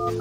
All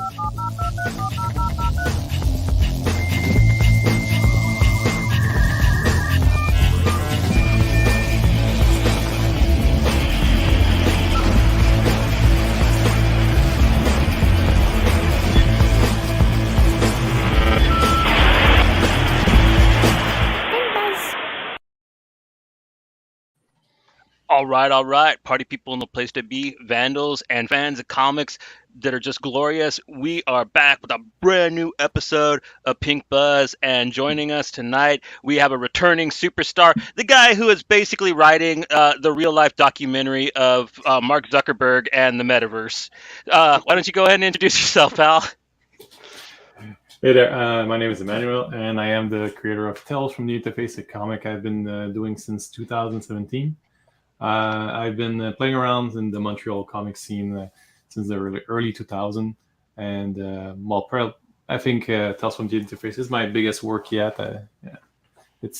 right. Party people in the place to be, vandals and fans of comics that are just glorious. We are back with a brand new episode of Pink Buzz, and joining us tonight, we have a returning superstar, the guy who is basically writing the real life documentary of Mark Zuckerberg and the metaverse. Why don't you go ahead and introduce yourself, pal? Hey there, my name is Emmanuel, and I am the creator of Tales from the Interface, a comic I've been doing since 2017. I've been playing around in the Montreal comic scene since the early 2000, and I think Tales from the Interface is my biggest work yet. Yeah. It's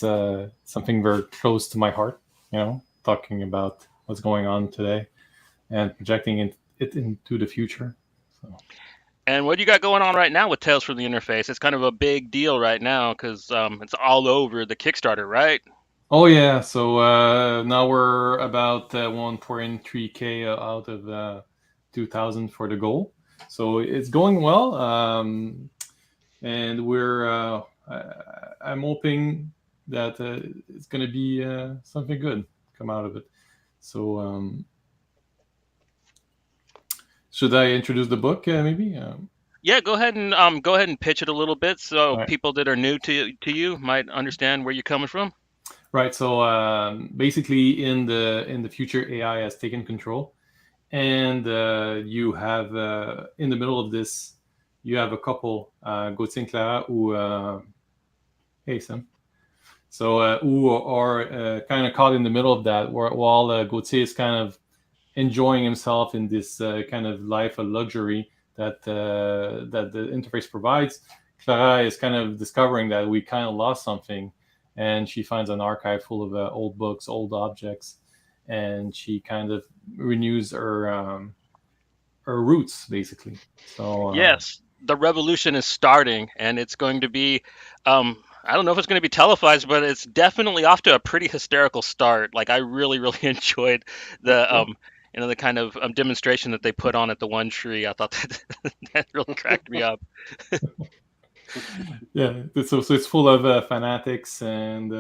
something very close to my heart, talking about what's going on today and projecting it into the future. So. And what do you got going on right now with Tales from the Interface? It's kind of a big deal right now because it's all over the Kickstarter, right? Oh yeah, so now we're about 1.3K out of 2,000 for the goal. So it's going well, and I'm hoping that it's going to be something good come out of it. So should I introduce the book maybe? Yeah, go ahead and pitch it a little bit so Right. people that are new to you might understand where you're coming from. Right. So basically, in the future, AI has taken control, and you have in the middle of this, you have a couple, Gauthier and Clara, who hey Sam, so who are kind of caught in the middle of that, while Gauthier is kind of enjoying himself in this kind of life of luxury that that the interface provides. Clara is kind of discovering that we kind of lost something, and she finds an archive full of old books, old objects, and she kind of renews her roots, basically. So Yes, the revolution is starting, and it's going to be. I don't know if it's going to be televised, but it's definitely off to a pretty hysterical start. Like I really, really enjoyed the the kind of demonstration that they put on at the One Tree. I thought that really cracked me up. yeah, so it's full of fanatics, and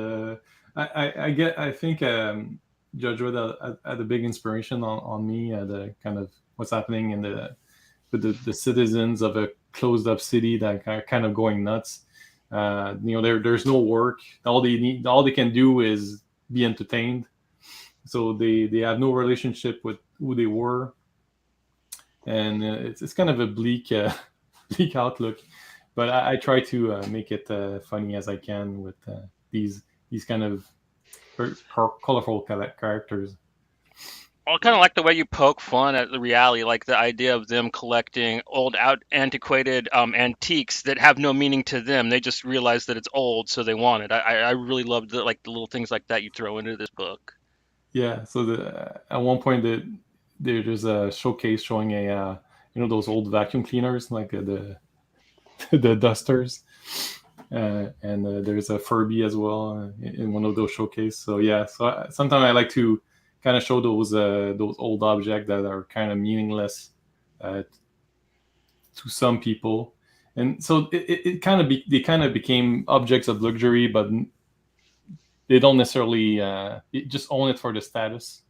I think Judge Wood had a big inspiration on me, the kind of what's happening in the citizens of a closed up city that are kind of going nuts. There's no work. All they can do is be entertained. So they have no relationship with who they were, and it's kind of a bleak bleak outlook. But I try to make it funny as I can with these kind of colorful characters. I kind of like the way you poke fun at the reality, like the idea of them collecting old, antiquated antiques that have no meaning to them. They just realize that it's old, so they want it. I really love the little things like that you throw into this book. Yeah. So at one point there's a showcase showing a those old vacuum cleaners, like the the dusters, and there's a Furby as well in one of those showcases. So yeah, so sometimes I like to kind of show those old objects that are kind of meaningless to some people, and so it kind of they kind of became objects of luxury, but they don't necessarily just own it for the status.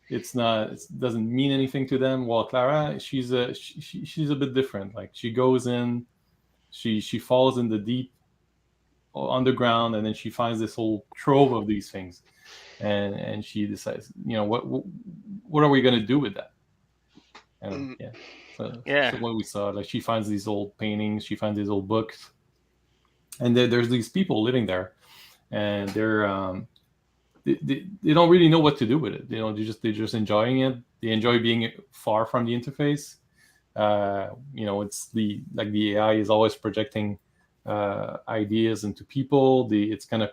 It's not. It doesn't mean anything to them. While Clara, she's a bit different. Like she goes in, she falls in the deep underground, and then she finds this whole trove of these things, and she decides, what are we going to do with that? And yeah, so what we saw, like she finds these old paintings, she finds these old books, and there's these people living there, and they don't really know what to do with it. They're just enjoying it. They enjoy being far from the interface. It's the AI is always projecting ideas into people. It's kind of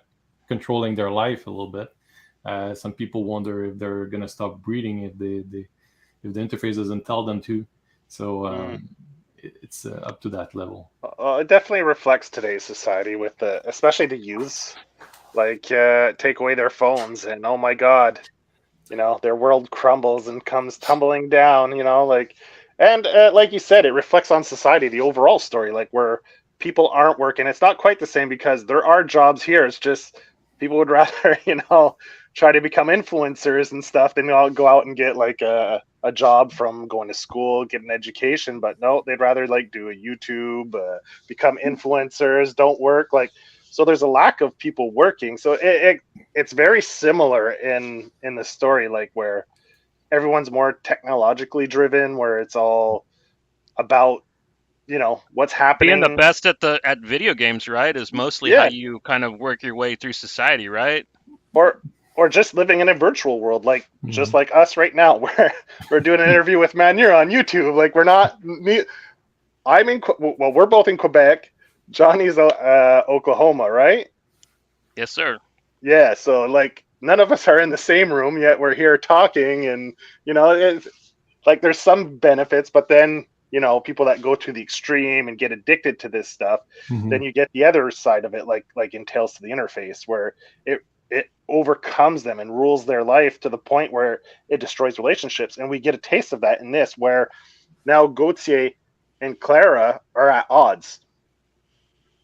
controlling their life a little bit. Some people wonder if they're gonna stop breeding if the interface doesn't tell them to. So it's up to that level. It definitely reflects today's society with especially the youths. Like, take away their phones, and oh my God, their world crumbles and comes tumbling down. And like you said, it reflects on society, the overall story, like where people aren't working. It's not quite the same because there are jobs here. It's just people would rather, try to become influencers and stuff than go out and get like a job from going to school, get an education. But no, they'd rather like do a YouTube, become influencers, don't work. Like, so there's a lack of people working. So it's very similar in the story, like where everyone's more technologically driven, where it's all about what's Being the happening. best at video games, right, is mostly how Yeah, you kind of work your way through society, right? or or just living in a virtual world, like just Mhm. like us right now, where we're doing an interview with Manu on YouTube. Like we're not. I'm in. Well, we're both in Quebec. Johnny's Oklahoma, right? Yes, sir. Yeah. So like none of us are in the same room yet. We're here talking, and it's like there's some benefits, but then people that go to the extreme and get addicted to this stuff, then Mhm. you get the other side of it, like in Tales to the Interface, where it overcomes them and rules their life to the point where it destroys relationships. And we get a taste of that in this, where now Gautier and Clara are at odds,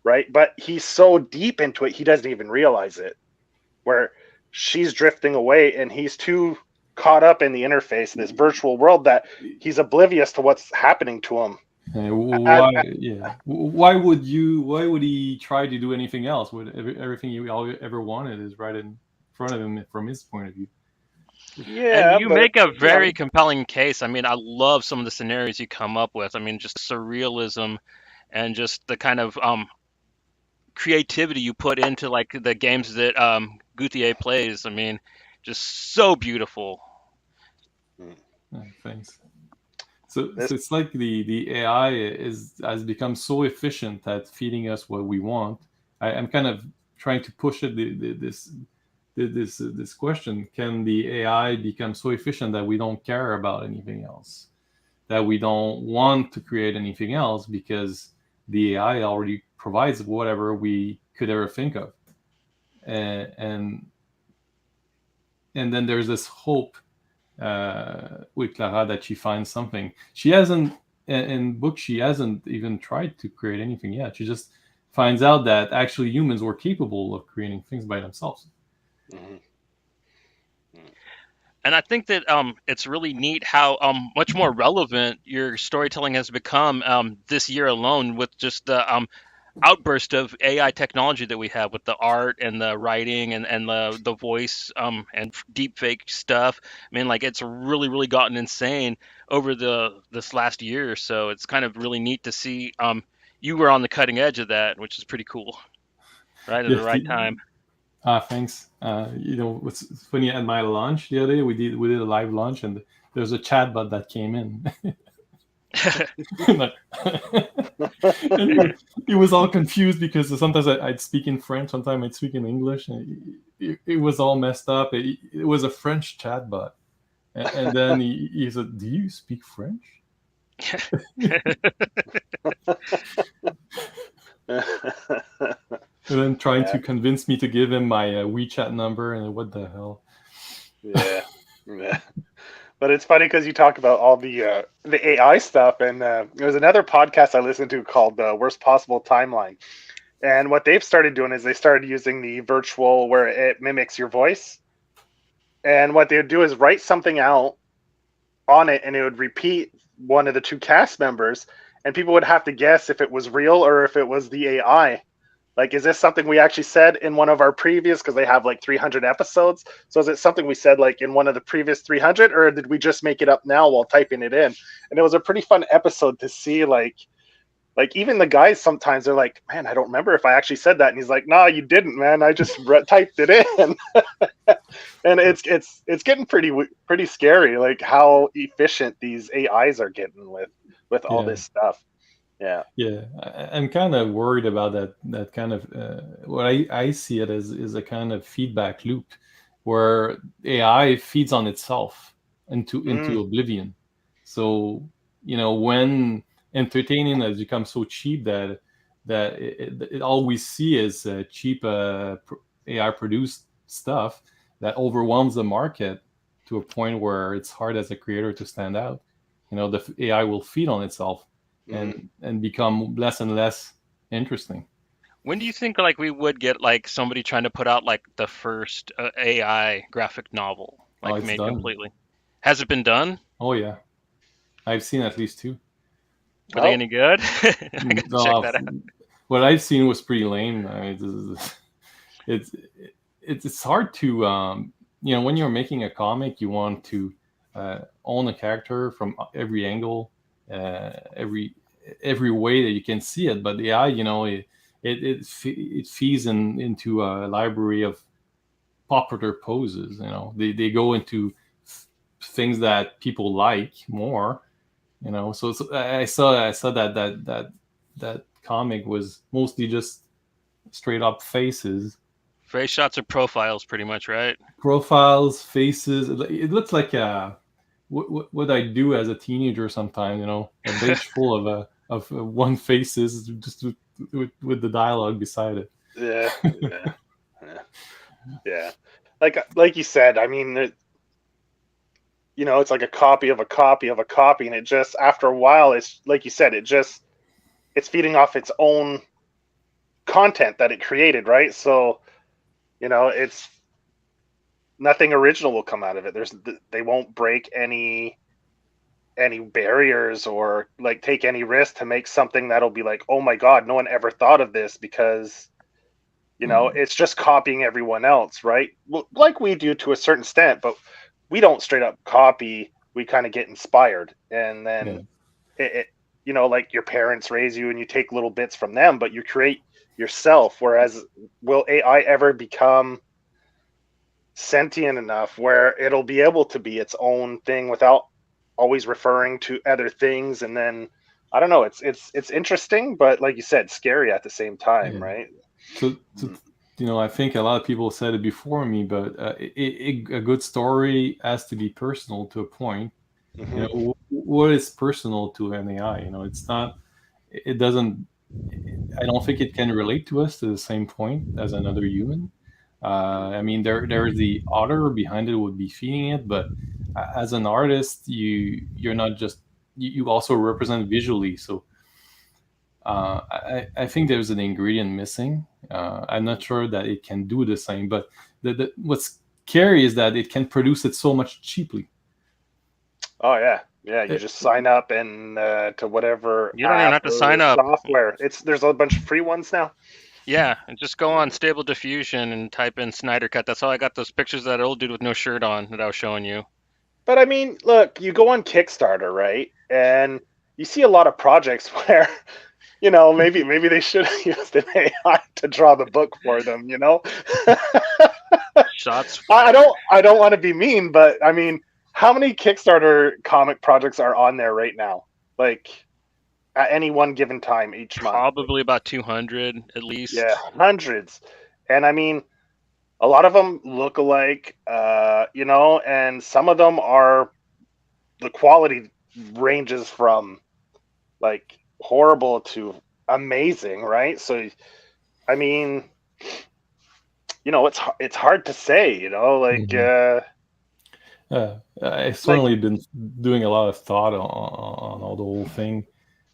right? But he's so deep into it, he doesn't even realize it. Where she's drifting away and he's too caught up in the interface, this virtual world, that he's oblivious to what's happening to him. As, Why? Yeah. Why would you? Why would he try to do anything else? Would everything you all ever wanted is right in front of him from his point of view? And yeah, you but make a yeah, very compelling case. I mean, I love some of the scenarios you come up with. I mean, just surrealism and just the kind of creativity you put into like the games that Guthier plays. I mean, just so beautiful. Thanks. So this it's like the AI is has become so efficient at feeding us what we want. I'm kind of trying to push it this question: can the AI become so efficient that we don't care about anything else, that we don't want to create anything else because the AI already provides whatever we could ever think of, and and then there's this hope with Clara that she finds something. She hasn't in book. She hasn't even tried to create anything yet. She just finds out that actually humans were capable of creating things by themselves. Mhm. And I think that it's really neat how much more relevant your storytelling has become this year alone with just the outburst of AI technology that we have with the art and the writing and the voice and deep fake stuff. I mean, like it's really gotten insane over the this last year or so. It's kind of really neat to see you were on the cutting edge of that, which is pretty cool, right at the Yes. right time. Thanks. What's funny, at my launch the other day, we did a live launch, and there's a chatbot that came in. Like, and he was all confused because sometimes I'd speak in French, sometimes I'd speak in English, and it was all messed up. It was a French chatbot, and then he said, "Do you speak French?" And then trying yeah, to convince me to give him my WeChat number, and what the hell? yeah, yeah. But it's funny because you talk about all the AI stuff, and there's another podcast I listened to called Worst Possible Timeline. And what they've started doing is they started using the virtual where it mimics your voice. And what they would do is write something out on it, and it would repeat one of the two cast members, and people would have to guess if it was real or if it was the AI. Like, is this something we actually said in one of our previous? Because they have like 300 episodes. So is it something we said like in one of the previous 300, or did we just make it up now while typing it in? And it was a pretty fun episode to see, like even the guys sometimes they're like, man, I don't remember if I actually said that, and he's like, no, you didn't, man, I just typed it in. And it's getting pretty scary, like how efficient these AIs are getting with all Yeah. this stuff. Yeah. Yeah, I'm kind of worried about that kind of what I see it as is a kind of feedback loop where AI feeds on itself into Mm, oblivion. So when entertaining has become so cheap that all we see is cheap AI produced stuff that overwhelms the market to a point where it's hard as a creator to stand out. The AI will feed on itself and become less and less interesting. When do you think like we would get like somebody trying to put out like the first AI graphic novel, Oh, like it's made done. completely? Has it been done? Oh yeah, I've seen at least 2. Were they any good? I gotta check No, that out. what I've seen was pretty lame. I mean, it's it's hard to when you're making a comic, you want to own a character from every angle, every way that you can see it. But the AI, it feeds into a library of popular poses. They go into things that people like more. So I saw that comic was mostly just straight up faces, Face shots or profiles, pretty much, right? profiles, faces. It looks like what I do as a teenager sometimes. A page full of one faces, just with the dialogue beside it. Yeah, yeah. Like you said, I mean, it's like a copy of a copy of a copy, and it just after a while, it's like you said, it's feeding off its own content that it created, right? So, it's nothing original will come out of it. They won't break any barriers or like take any risk to make something that'll be like, oh my god, no one ever thought of this, because it's just copying everyone else, right? Like we do to a certain extent, but we don't straight up copy. We kind of get inspired, and then it like your parents raise you and you take little bits from them, but you create yourself. Whereas, will AI ever become sentient enough where it'll be able to be its own thing without always referring to other things? And then I don't know, it's interesting, but like you said, scary at the same time, right? So I think a lot of people said it before me, but a good story has to be personal to a point. What is personal to an AI? It's not. It doesn't. I don't think it can relate to us to the same point as another human. I mean, there's the author behind it would be feeding it, but as an artist, you're not just you also represent visually. So I think there's an ingredient missing. I'm not sure that it can do the same, but what's scary is that it can produce it so much cheaply. Oh yeah. You just sign up and to whatever you don't even have to sign up. Software. There's a bunch of free ones now. Yeah, and just go on Stable Diffusion and type in Snyder Cut. That's how I got those pictures of that old dude with no shirt on that I was showing you. But I mean, look, you go on Kickstarter, right? And you see a lot of projects where, maybe they should have used an AI to draw the book for them, Shots fired. I don't want to be mean, but I mean, how many Kickstarter comic projects are on there right now? Like at any one given time each month? Probably about 200 at least. Yeah, hundreds. And I mean, a lot of them look alike, and some of them are, the quality ranges from like horrible to amazing, right? So, I mean, it's hard to say, like. I've certainly been doing a lot of thought on all the whole thing,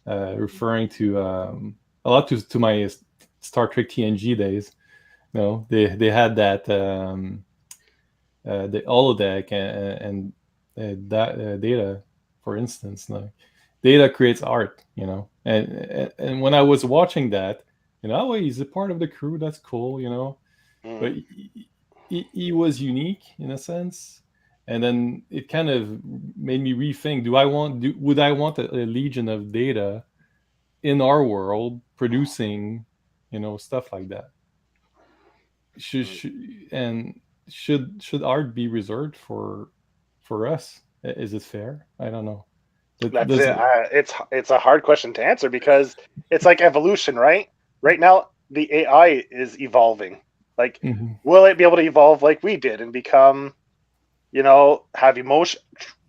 referring to a lot to my Star Trek TNG days. They had that the holodeck and Data, for instance. Data creates art, and when I was watching that, he's a part of the crew. That's cool, but he was unique in a sense. And then it kind of made me rethink: would I want a legion of Data in our world producing, stuff like that? Should art be reserved for us? Is it fair? I don't know. That's it. It's a hard question to answer, because it's like evolution, right? Right now, the AI is evolving. Like, will it be able to evolve like we did and become, have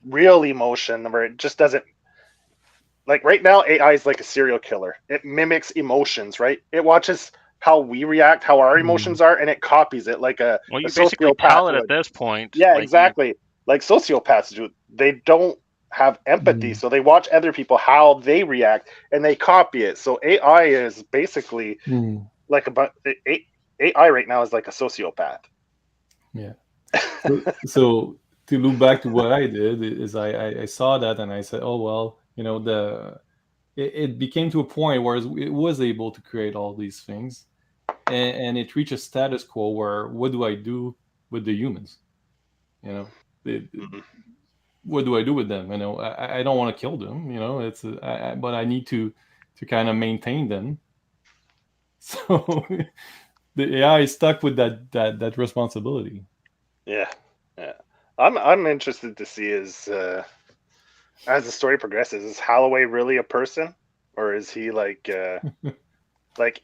real emotion, where it just doesn't, like right now, AI is like a serial killer. It mimics emotions, right? It watches how we react, how our emotions are, and it copies it like Well, a you basically sociopath tell it at would. this point. Yeah, Like you, exactly. Like sociopaths do. They don't have empathy, Mm. so they watch other people how they react and they copy it. So AI is basically Mm. like AI right now is like a sociopath. Yeah. So to look back to what I did is I saw that and I said, oh well, it became to a point where it was able to create all these things, and it reached a status quo where what do I do with the humans? You know, it, Mhm. what do I do with them? I don't want to kill them. But I need to kind of maintain them. So the AI is stuck with that responsibility. Yeah, yeah. I'm interested to see is as the story progresses, is Holloway really a person, or is he like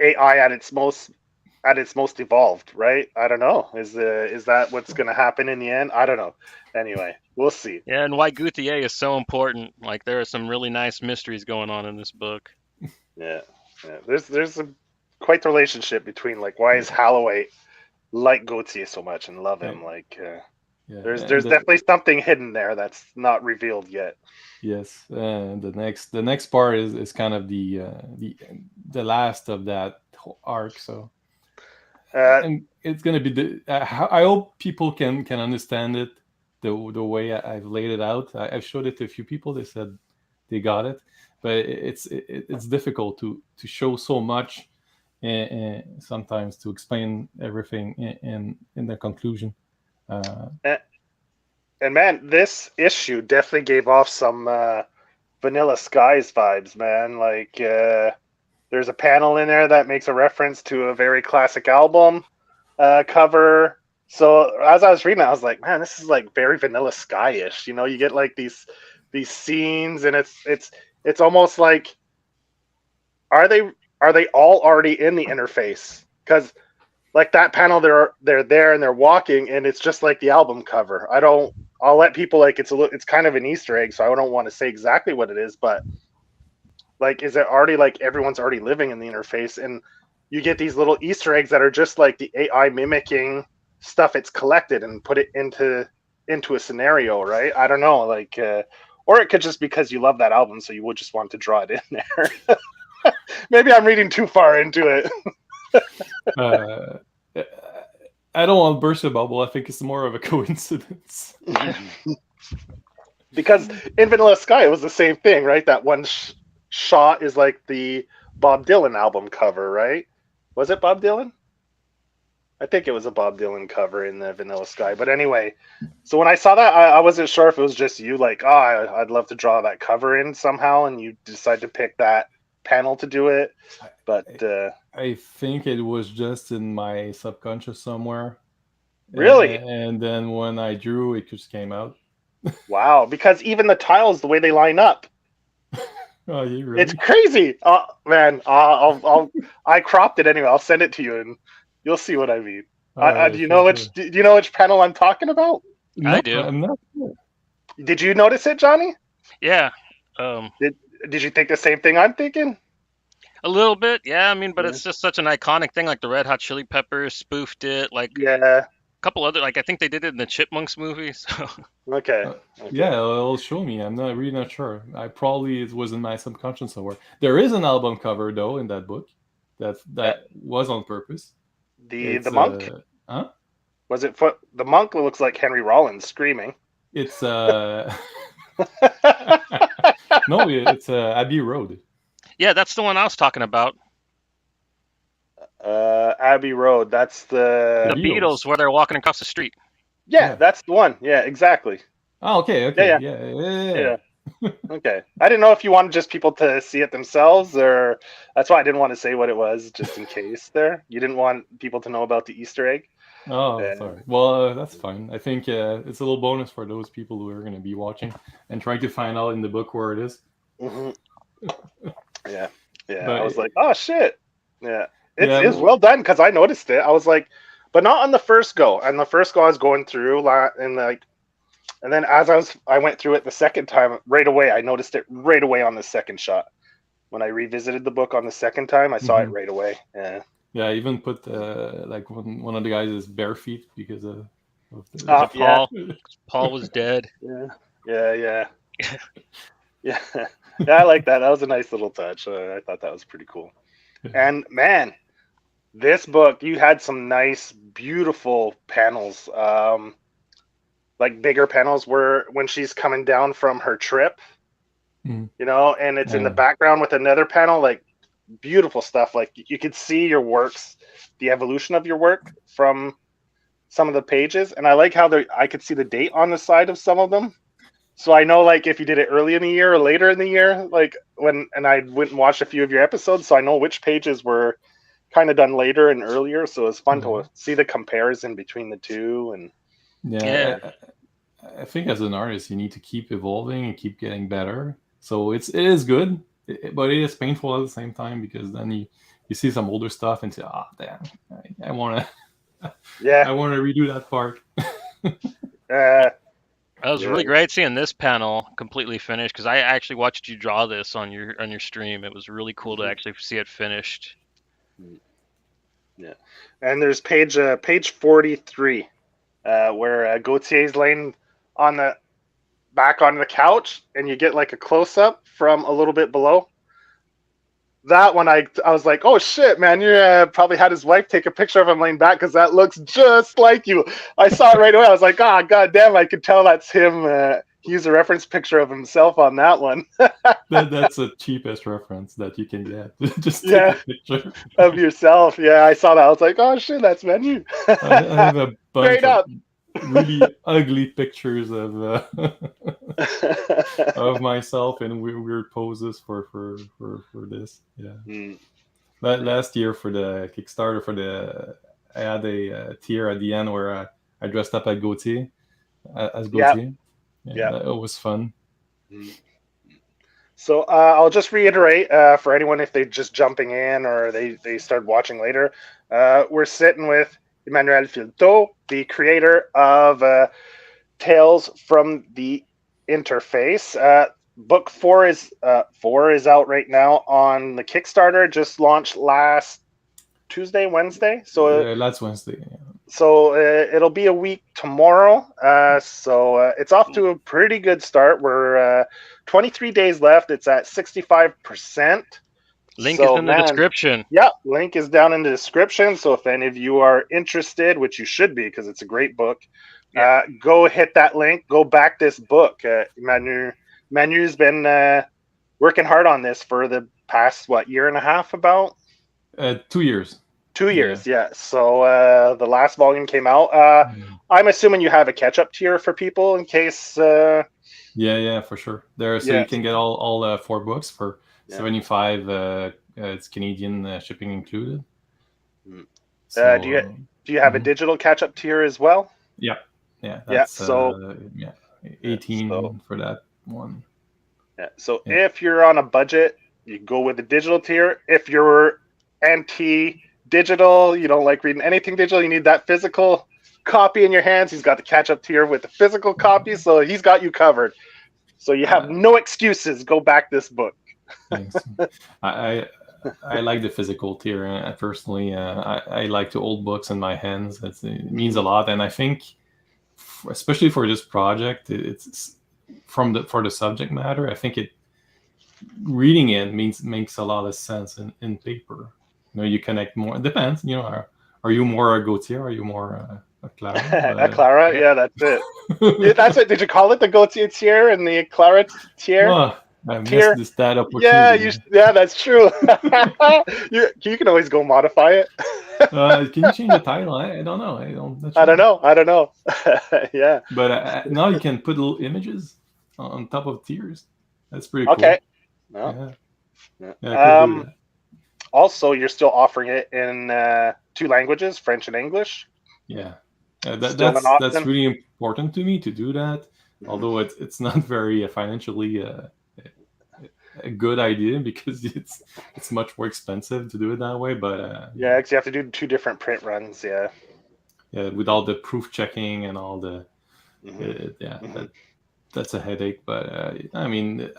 AI at its most evolved? Right? I don't know. Is that what's going to happen in the end? I don't know. Anyway, we'll see. yeah, and why Gauthier is so important. Like there are some really nice mysteries going on in this book. Yeah, yeah. There's a quite the relationship between like why is Yeah, Holloway like Gauthier so much and love yeah, him? Like yeah. there's definitely something hidden there that's not revealed yet. Yes, the next part is kind of the last of that whole arc. So Uh, and it's gonna be I hope people can understand it the way I've laid it out. I've showed it to a few people. They said they got it, but it's difficult to show so much and sometimes to explain everything in the conclusion. Uh, and, and man, this issue definitely gave off some Vanilla Skies vibes, man. Like there's a panel in there that makes a reference to a very classic album cover. So as I was reading it, I was like, man, this is like very Vanilla Sky-ish. You know, you get like these scenes, and it's almost like are they are they all already in the interface? Because like that panel, they're there and they're walking, and it's just like the album cover. I'll let people like it's kind of an Easter egg, so I don't want to say exactly what it is, but like is it already like everyone's already living in the interface, and you get these little Easter eggs that are just like the AI mimicking stuff it's collected and put it into a scenario, right? I don't know, like or it could just because you love that album, so you would just want to draw it in there. Maybe I'm reading too far into it. uh, I don't want to burst a bubble. I think it's more of a coincidence. Because in Vanilla Sky, it was the same thing, right? That one shot is like the Bob Dylan album cover, right? Was it Bob Dylan? I think it was a Bob Dylan cover in the Vanilla Sky. But anyway, so when I saw that, I wasn't sure if it was just you, like, I'd love to draw that cover in somehow, and you decide to pick that panel to do it. But I think it was just in my subconscious somewhere. really, And then when I drew, it just came out. wow! Because even the tiles, the way they line up, Oh, you it's really? crazy. Oh man, I cropped it anyway. I'll send it to you, and you'll see what I mean. Yeah, Do you know sure, which? sure. Do you know which panel I'm talking about? I No, do. I'm not sure. Did you notice it, Johnny? Yeah. Um, Did you think the same thing I'm thinking? a little bit. Yeah. I mean, but Yeah. it's just such an iconic thing. Like the Red Hot Chili Peppers spoofed it. Like Yeah. a couple other. Like I think they did it in the Chipmunks movie. So Okay. Uh, Okay. yeah, it'll show me. I'm not really not sure. It was in my subconscious somewhere. There is an album cover though in that book Uh, that was on purpose. the It's monk, huh? was it? The monk looks like Henry Rollins screaming. It's no, it's Abbey Road. yeah, that's the one I was talking about. Abbey Road. That's The The the Beatles, Beatles. where they're walking across the street. yeah. Yeah. That's the one. Yeah. Exactly. Oh, okay, Yeah. okay, Yeah. yeah, yeah, yeah. Yeah. Okay. I didn't know if you wanted just people to see it themselves, or that's why I didn't want to say what it was, just in case. There, you didn't want people to know about the Easter egg. Oh, Uh, sorry. Well, that's fine. I think it's a little bonus for those people who are going to be watching and trying to find out in the book where it is. mhm. Yeah. Yeah. I But was like, oh shit. Yeah. yeah, It's well done because I noticed it. I was like, but not on the first go. On the first go, I was going through and like And then as I went through it the second time, right away, I noticed it right away on the second shot. When I revisited the book on the second time, I saw it right away. Yeah. Yeah, I even put like one of the guys is bare feet because of Oh, Paul. Paul was dead. Yeah. Yeah. Yeah. I like that. That was a nice little touch. I thought that was pretty cool. And man, this book, you had some nice, beautiful panels. Like bigger panels where when she's coming down from her trip, you know, and it's in the background with another panel, like beautiful stuff. Like you could see your works, the evolution of your work from some of the pages. And I like how I could see the date on the side of some of them. So I know, like, if you did it early in the year or later in the year, like and I went and watched a few of your episodes, so I know which pages were kind of done later and earlier. So it's fun to see the comparison between the two. And I think as an artist, you need to keep evolving and keep getting better. So it is good, but it is painful at the same time because then you see some older stuff and say, damn, I want to, I want to redo that part. That was really great seeing this panel completely finished because I actually watched you draw this on your stream. It was really cool to actually see it finished. Yeah, and there's page 43 where Gautier's laying on the back on the couch, and you get like a close up from a little bit below. That one, I was like, oh shit, man, you probably had his wife take a picture of him laying back because that looks just like you. I saw it right away. I was like, god damn, I could tell that's him. He used a reference picture of himself on that one. That's the cheapest reference that you can get. Just take a picture of yourself. Yeah, I saw that. I was like, oh shit, that's Menu. I have a bunch of really ugly pictures of of myself in weird poses for this. Yeah. Last year for the Kickstarter I had a tier at the end where I dressed up as Gautier. Yeah, it was fun. So I'll just reiterate for anyone if they're just jumping in or they start watching later. We're sitting with Emmanuel Filteau, the creator of Tales from the Interface. Book 4 is out right now on the Kickstarter. Just launched last Wednesday. So last Wednesday. Yeah. So it'll be a week tomorrow. So it's off to a pretty good start. We're 23 days left. It's at 65%. Link is in the description. Yeah, link is down in the description. So if any of you are interested, which you should be because it's a great book, go hit that link. Go back this book. Manu's been working hard on this for the past, year and a half about? 2 years. 2 years, yeah. So the last volume came out. I'm assuming you have a catch-up tier for people in case... Yeah, for sure. You can get all 4 books for $75. It's Canadian shipping included. So, do you have a digital catch-up tier as well? Yeah. So 18 for that one. Yeah. So if you're on a budget, you go with the digital tier. If you're anti-digital, you don't like reading anything digital, you need that physical copy in your hands. He's got the catch-up tier with the physical copy, so he's got you covered. So you have no excuses. Go back this book. Thanks. I like the physical tier. Personally, I like the old books in my hands. It means a lot, and I think, especially for this project, it's for the subject matter. I think reading it makes a lot of sense in paper. You connect more. It depends. Are you more a Gautier? Are you more a Clara? Clara, yeah, that's it. That's it. Did you call it the Gautier tier and the Clara tier? Oh, I missed that opportunity. Yeah, that's true. you can always go modify it. Can you change the title? I don't know. I don't know. Yeah. But now you can put little images on top of tiers. That's pretty cool. Okay. No. Also, you're still offering it in 2 languages, French and English. Yeah. That's really important to me to do that. Although it's not very financially a good idea because it's much more expensive to do it that way. But because you have to do 2 different print runs. Yeah. Yeah, with all the proof checking and all the That's a headache. But I mean,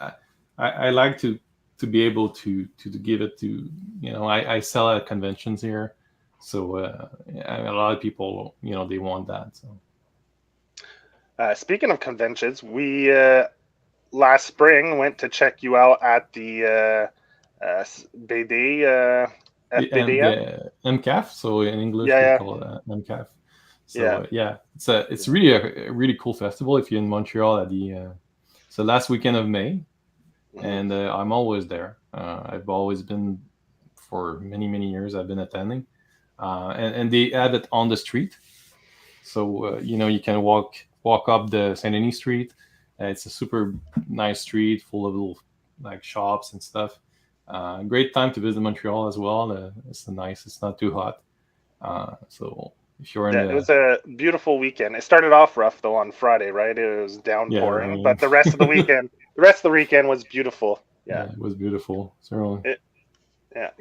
I like to be able to give it to, I sell at conventions here, so a lot of people, they want that. So Speaking of conventions, we last spring went to check you out at the BD FBDM. the MCAF, so in English we Yeah, call it MCAF. yeah, So it's really a really cool festival if you're in Montreal at the so last weekend of May, and I'm always there. I've always been for many years. I've been attending, and they have it on the street, so you can walk up the Saint Denis Street. It's a super nice street full of little like shops and stuff. Great time to visit Montreal as well. It's nice. It's not too hot. So if you're in it was a beautiful weekend. It started off rough though on Friday, right? It was downpouring, but the rest of the weekend was beautiful. Yeah, it was beautiful. Certainly.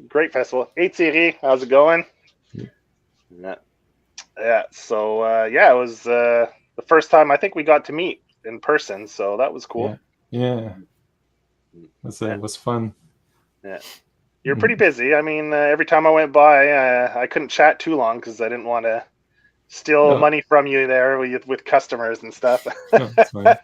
Great festival. 8 Series, how's it going? Yeah. So it was the first time I think we got to meet in person, so that was cool. Yeah. It was fun. Yeah. You're pretty busy. I mean, every time I went by, I couldn't chat too long because I didn't want to steal money from you there with customers and stuff. No, it's fine.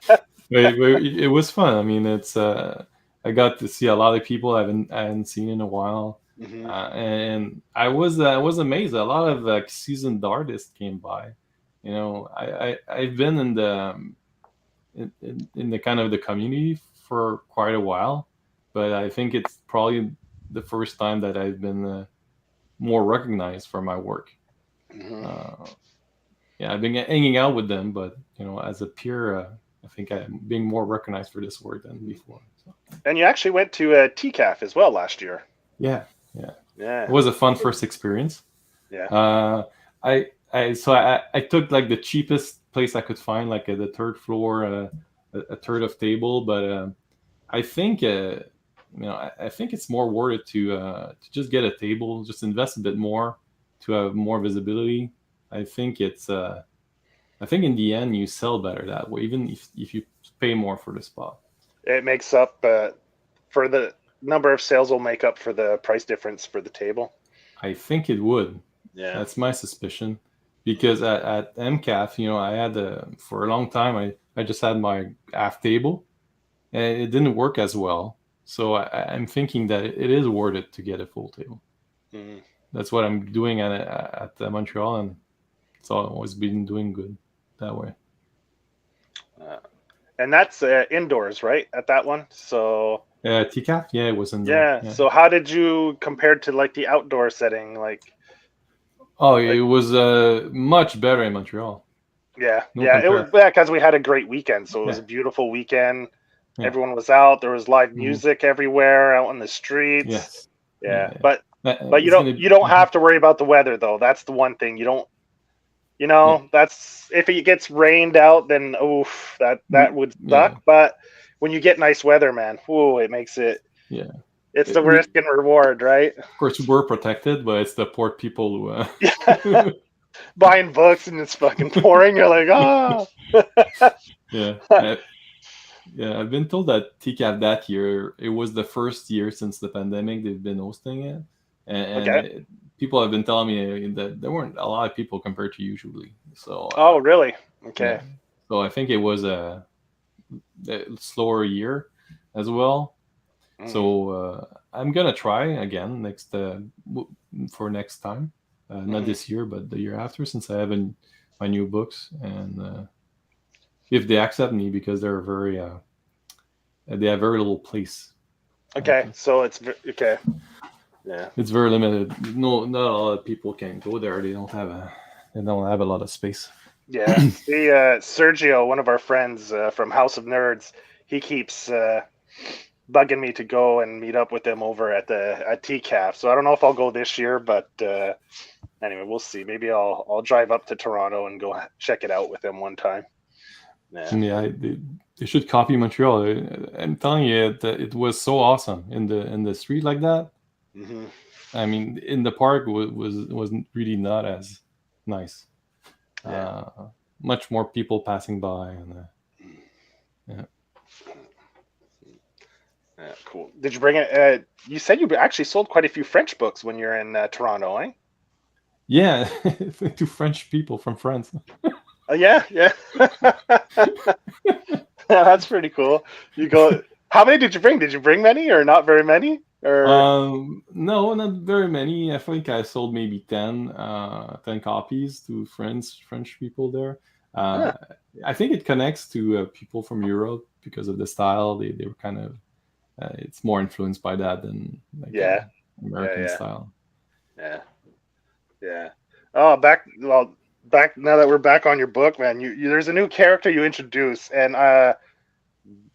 It was fun. I mean, it's I got to see a lot of people I hadn't seen in a while, and I was amazed. A lot of seasoned artists came by. I've been in the kind of the community for quite a while, but I think it's probably the first time that I've been more recognized for my work. I've been hanging out with them, but as a peer, I think I'm being more recognized for this work than before. So. And you actually went to a TCAF as well last year. Yeah. It was a fun first experience. Yeah. I took like the cheapest place I could find, like the third floor, a third of table. But I think I think it's more worth it to just get a table, just invest a bit more to have more visibility. I think I think in the end you sell better that way, even if you pay more for the spot. It makes up for the number of sales will make up for the price difference for the table. I think it would. Yeah, that's my suspicion. Because at MCAF, I had for a long time I just had my half table, and it didn't work as well. So I'm thinking that it is worth it to get a full table. That's what I'm doing at Montreal, and it's always been doing good that way. And that's indoors, right? At that one, so TCAF, it was indoors. Yeah. So how did you compare to like the outdoor setting, like? Oh, it was much better in Montreal. Yeah, it was because we had a great weekend, so it was a beautiful weekend. Yeah. Everyone was out. There was live music everywhere, out on the streets. Yes. But you don't have to worry about the weather though. That's the one thing you don't. That's if it gets rained out, then that would suck. Yeah. But when you get nice weather, man, it makes it. Yeah. It's the risk and reward, right? Of course, we're protected, but it's the poor people who buying books and it's fucking pouring. You're like, oh. I've been told that TCAF that year, it was the first year since the pandemic they've been hosting it, and people have been telling me that there weren't a lot of people compared to usually. So. Oh, really? Okay. So I think it was a slower year as well. So I'm gonna try again for next time, not this year, but the year after, since I have my new books, and if they accept me, because they're they have very little place. Okay, so it's okay. Yeah, it's very limited. No, not a lot of people can go there. They don't have a lot of space. Yeah, Sergio, one of our friends from House of Nerds, he keeps bugging me to go and meet up with them over at TCAF. So I don't know if I'll go this year, but anyway, we'll see. Maybe I'll drive up to Toronto and go check it out with them one time. Yeah, they should copy Montreal. I'm telling you, it was so awesome in the street like that. I mean, in the park wasn't really not as nice. much more people passing by, and yeah. Yeah, cool. Did you bring it? You said you actually sold quite a few French books when you're in Toronto, eh? Yeah, to French people from France. Oh yeah, yeah. That's pretty cool. You go. How many did you bring? Did you bring many, or not very many? Or No, not very many. I think I sold maybe 10 copies to French people there. Huh. I think it connects to people from Europe because of the style. They were kind of it's more influenced by that than like Yeah, American yeah, style. yeah, yeah. Oh, back. Well, back now that we're back on your book, man. There's a new character you introduce, and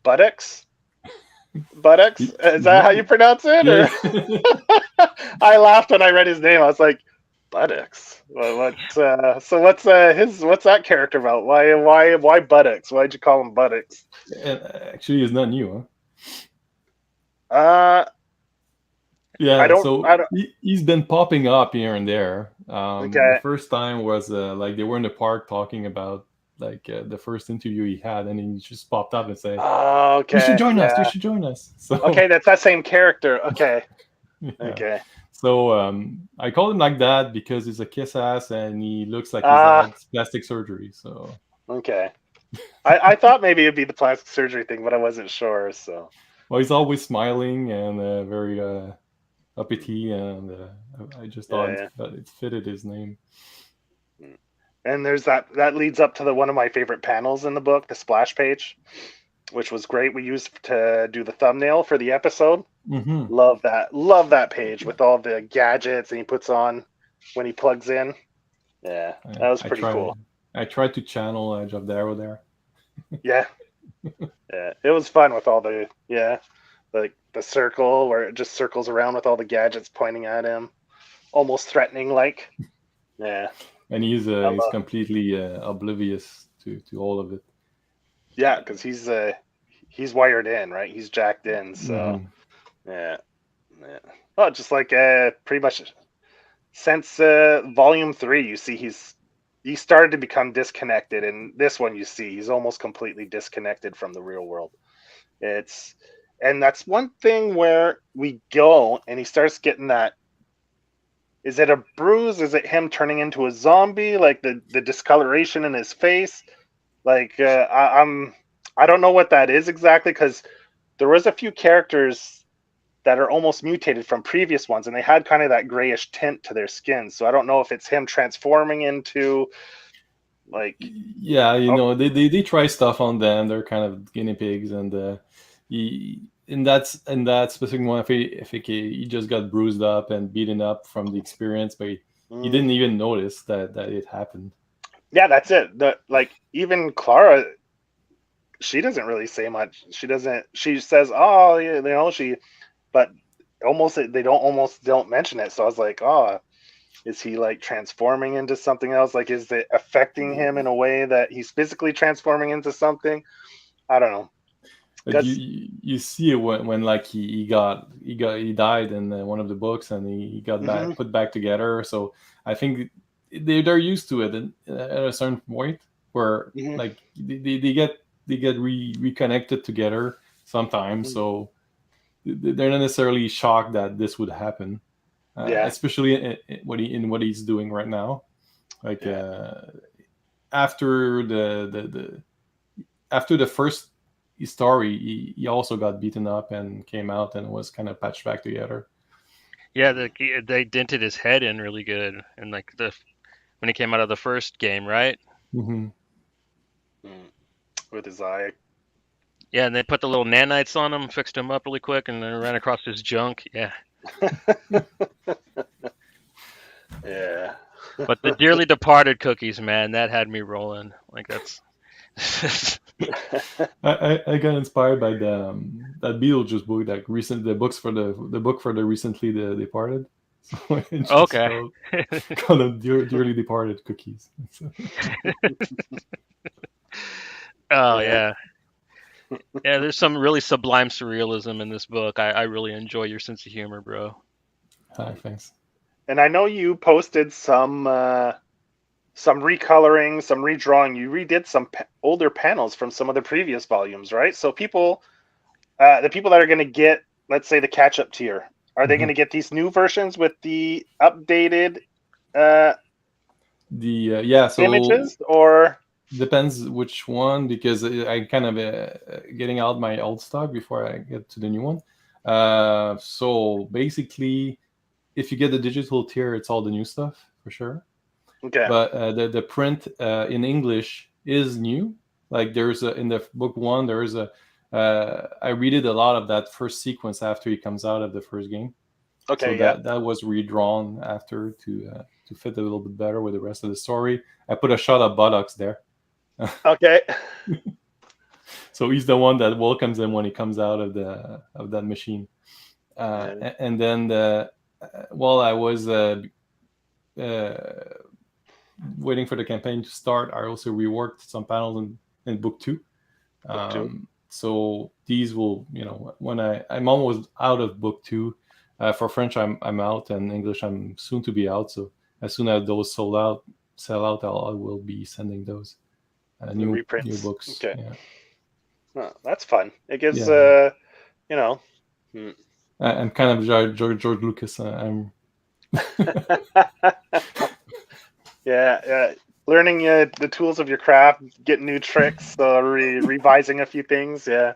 buttocks. Buttocks. Is that how you pronounce it? Yeah. Or I laughed when I read his name. I was like, buttocks. What's what's that character about? Why buttocks? Why'd you call him buttocks? And actually, it's not new, huh? Uh, Yeah, I don't. so he's been popping up here and there. Okay. The first time was like they were in the park talking about like the first interview he had, and he just popped up and said, Oh, okay. "You should join us. Yeah. You should join us." So Okay, that's that same character. Okay. yeah. Okay. So I call him like that because he's a kiss ass and he looks like he's had plastic surgery. So okay. I thought maybe it'd be the plastic surgery thing, but I wasn't sure. So. well, he's always smiling and very uppity, and I just thought it fitted his name. And there's that leads up to one of my favorite panels in the book, the splash page, which was great. We used to do the thumbnail for the episode. Mm-hmm. Love that page with all the gadgets and he puts on when he plugs in. Yeah, that was pretty cool. I tried to channel Jeff Darrow there. Yeah. Yeah, it was fun with all the like the circle where it just circles around with all the gadgets pointing at him, almost threatening like. Yeah. And he's completely oblivious to all of it. Yeah, because he's wired in, right? He's jacked in, so yeah. Oh, just like pretty much since volume 3, you see he started to become disconnected, and this one you see he's almost completely disconnected from the real world. And that's one thing where we go and he starts getting that. Is it a bruise? Is it him turning into a zombie? Like the discoloration in his face? Like I don't know what that is exactly, because there was a few characters that are almost mutated from previous ones, and they had kind of that grayish tint to their skin. So I don't know if it's him transforming into like. Yeah, know, they try stuff on them. They're kind of guinea pigs, and in that specific one, I think he just got bruised up and beaten up from the experience, but he didn't even notice that it happened. Yeah, that's it. Like even Clara, she doesn't really say much. She says, "Oh, yeah, but they don't mention it." So I was like, "Oh, is he like transforming into something else? Like, is it affecting him in a way that he's physically transforming into something?" I don't know. But you see it when like he died in one of the books, and he got put back together. So I think they're used to it at a certain point where like they get reconnected together sometimes. So they're not necessarily shocked that this would happen, especially in what he's doing right now. Like after the first story, he also got beaten up and came out and was kind of patched back together. Yeah, they dented his head in really good, and like when he came out of the first game, right? Mm-hmm. With his eye. Yeah, and they put the little nanites on him, fixed him up really quick, and then ran across his junk. Yeah. Yeah. But the dearly departed cookies, man, that had me rolling. Like that's. I got inspired by that Beetlejuice book, the book for the recently departed. So okay. Called them dearly departed cookies. Oh yeah. Yeah, there's some really sublime surrealism in this book. I really enjoy your sense of humor, bro. Hi, thanks. And I know you posted some some recoloring, some redrawing. You redid some older panels from some of the previous volumes, right? So people, the people that are going to get, let's say, the catch-up tier, are they going to get these new versions with the updated So images, or depends which one, because I kind of getting out my old stock before I get to the new one. So basically, if you get the digital tier, it's all the new stuff for sure. okay? But the print in English is new. Like there's in the book one, there is a I redid a lot of that first sequence after he comes out of the first game. Okay, So yeah. that was redrawn after to fit a little bit better with the rest of the story. I put a shot of buttocks there. Okay. So he's the one that welcomes him when he comes out of that machine. And then while I was waiting for the campaign to start, I also reworked some panels in book two. So these will, when I'm almost out of book two. For French, I'm out, and English, I'm soon to be out. So as soon as those sell out, I will be sending those new reprints. New books. Okay, yeah. Oh, that's fun. It gives I'm kind of George Lucas. I'm yeah, learning the tools of your craft, getting new tricks, revising a few things. Yeah,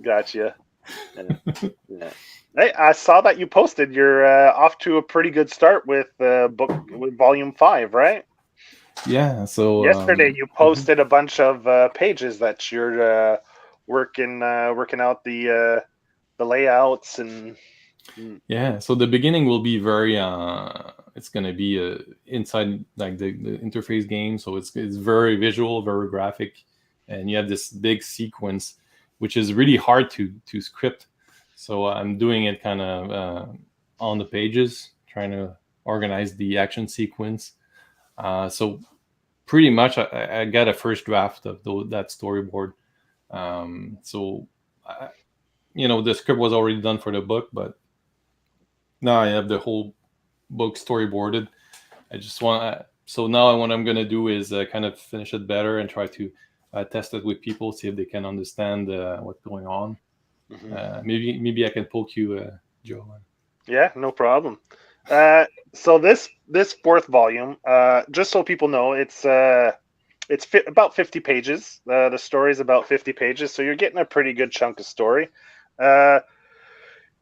gotcha. Yeah. Hey, I saw that you posted. You're off to a pretty good start with with volume 5, right? Yeah. So yesterday you posted a bunch of pages that you're working out the layouts and. Yeah, so the beginning will be very it's going to be inside like the interface game, so it's very visual, very graphic, and you have this big sequence which is really hard to script. So I'm doing it kind of on the pages, trying to organize the action sequence. So pretty much I got a first draft of that storyboard. So the script was already done for the book, but now I have the whole book storyboarded. I just want so now what I'm gonna do is kind of finish it better and try to test it with people, see if they can understand what's going on. Maybe I can poke you, Joe. Yeah, no problem. So this fourth volume, just so people know, it's about 50 pages. The story is about 50 pages, so you're getting a pretty good chunk of story.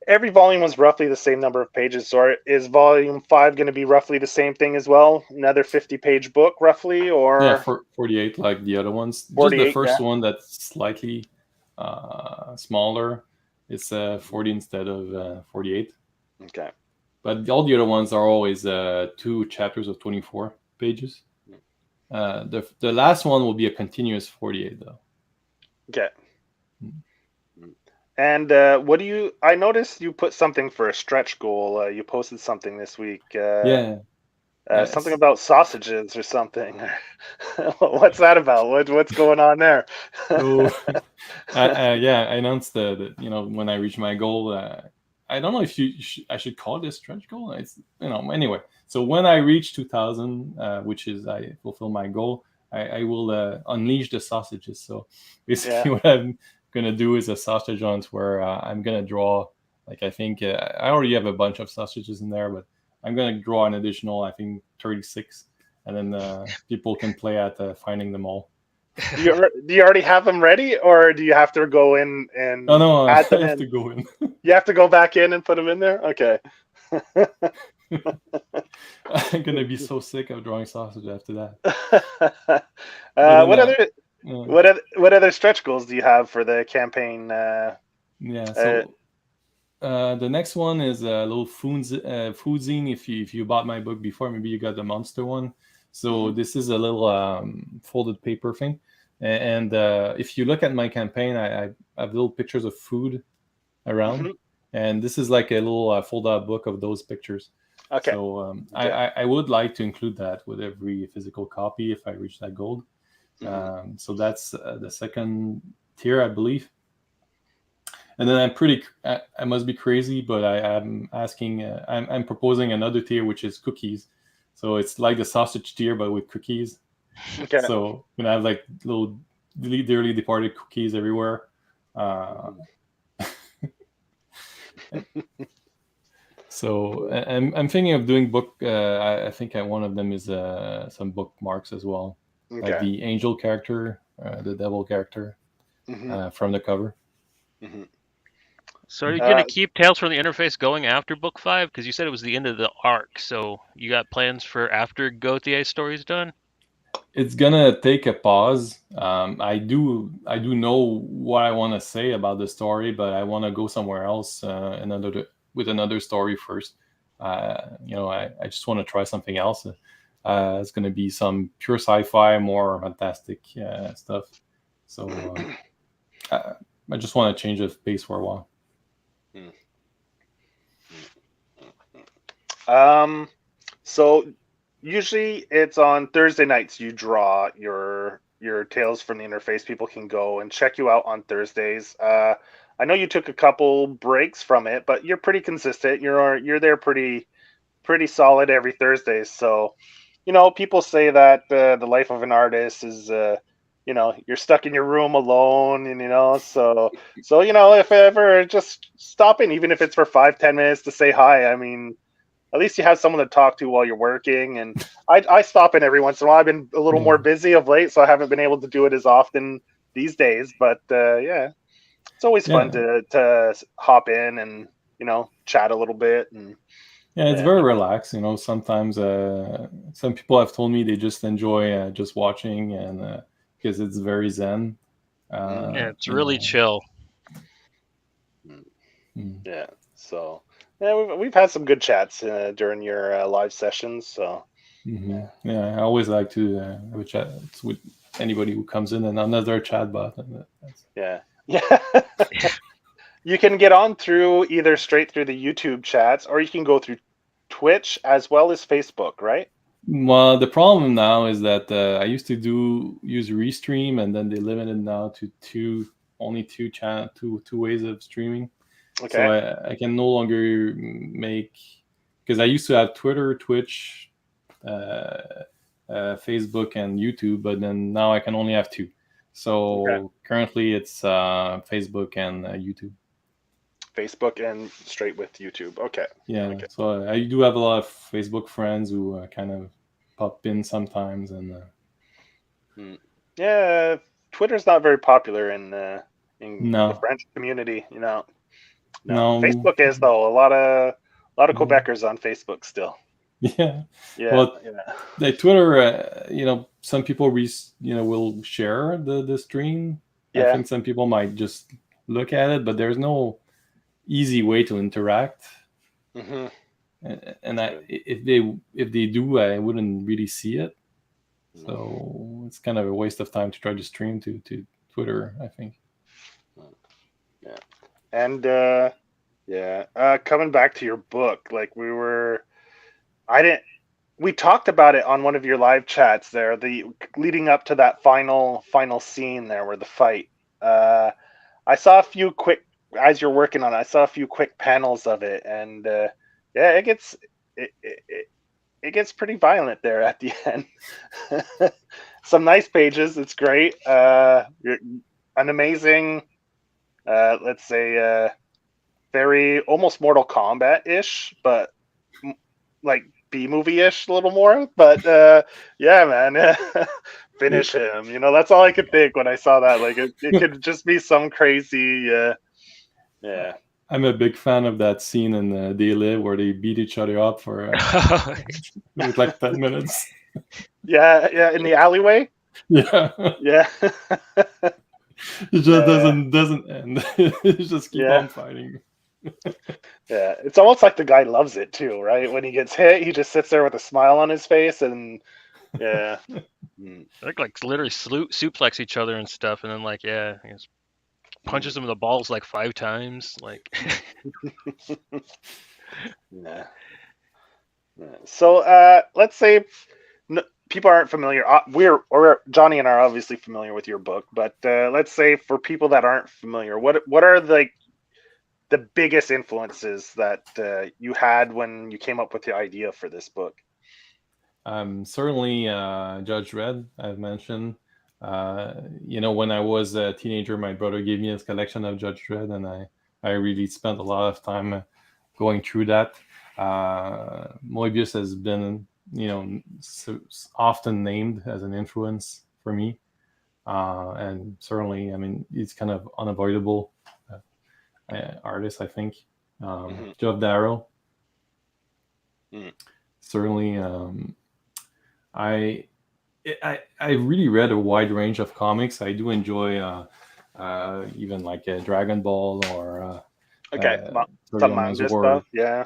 Every volume was roughly the same number of pages. So is volume 5 going to be roughly the same thing as well? Another 50-page book, roughly, or? Yeah, 48 like the other ones. Just the first one that's slightly smaller. It's 40 instead of 48. Okay. But all the other ones are always 2 chapters of 24 pages. The last one will be a continuous 48, though. Okay. And what do you? I noticed you put something for a stretch goal. You posted something this week. Something about sausages or something. What's that about? What's going on there? So, I announced that when I reach my goal. I don't know if I should call this stretch goal. It's anyway. So when I reach 2,000, which is I fulfill my goal, I will unleash the sausages. So basically, what I'm gonna do is a sausage hunt where I'm gonna draw. Like I think I already have a bunch of sausages in there, but I'm gonna draw an additional, I think 36, and then people can play at finding them all. Do you already have them ready, or do you have to go in and no, add them I have to go in. You have to go back in and put them in there? Okay. I'm gonna be so sick of drawing sausage after that. What other stretch goals do you have for the campaign? So the next one is a little foodzine. If you bought my book before, maybe you got the monster one. So this is a little folded paper thing. And if you look at my campaign, I have little pictures of food around, and this is like a little fold-out book of those pictures. Okay. So I would like to include that with every physical copy if I reach that goal. So that's the second tier, I believe. And then I must be crazy, but I'm asking, I'm proposing another tier, which is cookies. So it's like the sausage tier, but with cookies. Okay. So you have like little dearly departed cookies everywhere. So I'm thinking of doing book. I think one of them is some bookmarks as well, like Okay. the angel character, the devil character from the cover. Mm-hmm. So are you going to keep Tales from the Interface going after book 5? Because you said it was the end of the arc. So you got plans for after Gauthier story's done? It's gonna take a pause. I do know what I want to say about the story, but I want to go somewhere else, with another story first. I just want to try something else. It's gonna be some pure sci-fi, more fantastic stuff. So I just want to change the pace for a while. So usually it's on Thursday nights you draw your Tales from the Interface. People can go and check you out on Thursdays. I know you took a couple breaks from it, but you're pretty consistent. You're there pretty solid every Thursday. So, people say that the life of an artist is you're stuck in your room alone, and so if ever, just stop in, even if it's for 5-10 minutes, to say hi. I mean, at least you have someone to talk to while you're working. And I stop in every once in a while. I've been a little more busy of late, so I haven't been able to do it as often these days. But yeah, it's always fun to hop in and chat a little bit. And it's very relaxed. Sometimes some people have told me they just enjoy just watching, and because it's very zen. Yeah, it's really chill. Yeah. So yeah, we've had some good chats during your live sessions. So yeah, I always like to have a chat with anybody who comes in, and another chat bot. Yeah. You can get on through either straight through the YouTube chats, or you can go through Twitch as well as Facebook, right? Well, the problem now is that I used to use Restream, and then they limited now to only two ways of streaming. Okay. So I can no longer make, because I used to have Twitter, Twitch, Facebook, and YouTube, but then now I can only have two. So currently it's Facebook and YouTube. Facebook and straight with YouTube. Okay. Yeah. Okay. So I do have a lot of Facebook friends who kind of pop in sometimes, and yeah, Twitter's not very popular in the French community. No. Facebook is, though. A lot of Quebecers on Facebook still. Yeah. Well, like Twitter, some people will share the stream. I think some people might just look at it, but there's no easy way to interact. And if they do, I wouldn't really see it. So it's kind of a waste of time to try to stream to Twitter, I think. Yeah. And coming back to your book, like we talked about it on one of your live chats there, the leading up to that final scene there where the fight. I saw a few quick, as you're working on it, I saw a few quick panels of it, and it gets pretty violent there at the end. Some nice pages. It's great. An amazing, let's say, very almost Mortal Kombat-ish, but like B-movie-ish a little more. But yeah, man, finish him. That's all I could think when I saw that. Like it could just be some crazy. Yeah. I'm a big fan of that scene in They Live where they beat each other up for like 10 minutes. Yeah, in the alleyway. Yeah. It just doesn't end. It just keep on fighting. Yeah, it's almost like the guy loves it too, right? When he gets hit, he just sits there with a smile on his face, and yeah, like literally suplex each other and stuff, and then he just punches him in the balls like 5 times, like. Yeah. So let's say people aren't familiar. Johnny and I are obviously familiar with your book, but let's say for people that aren't familiar, what are the biggest influences that you had when you came up with the idea for this book? Certainly Judge Dredd, I've mentioned. When I was a teenager, my brother gave me his collection of Judge Dredd, and I really spent a lot of time going through that. Moebius has been, often named as an influence for me. And certainly, I mean, it's kind of unavoidable artist, I think. Geoff Darrow. Certainly, I really read a wide range of comics. I do enjoy even like Dragon Ball or some manga stuff. Yeah.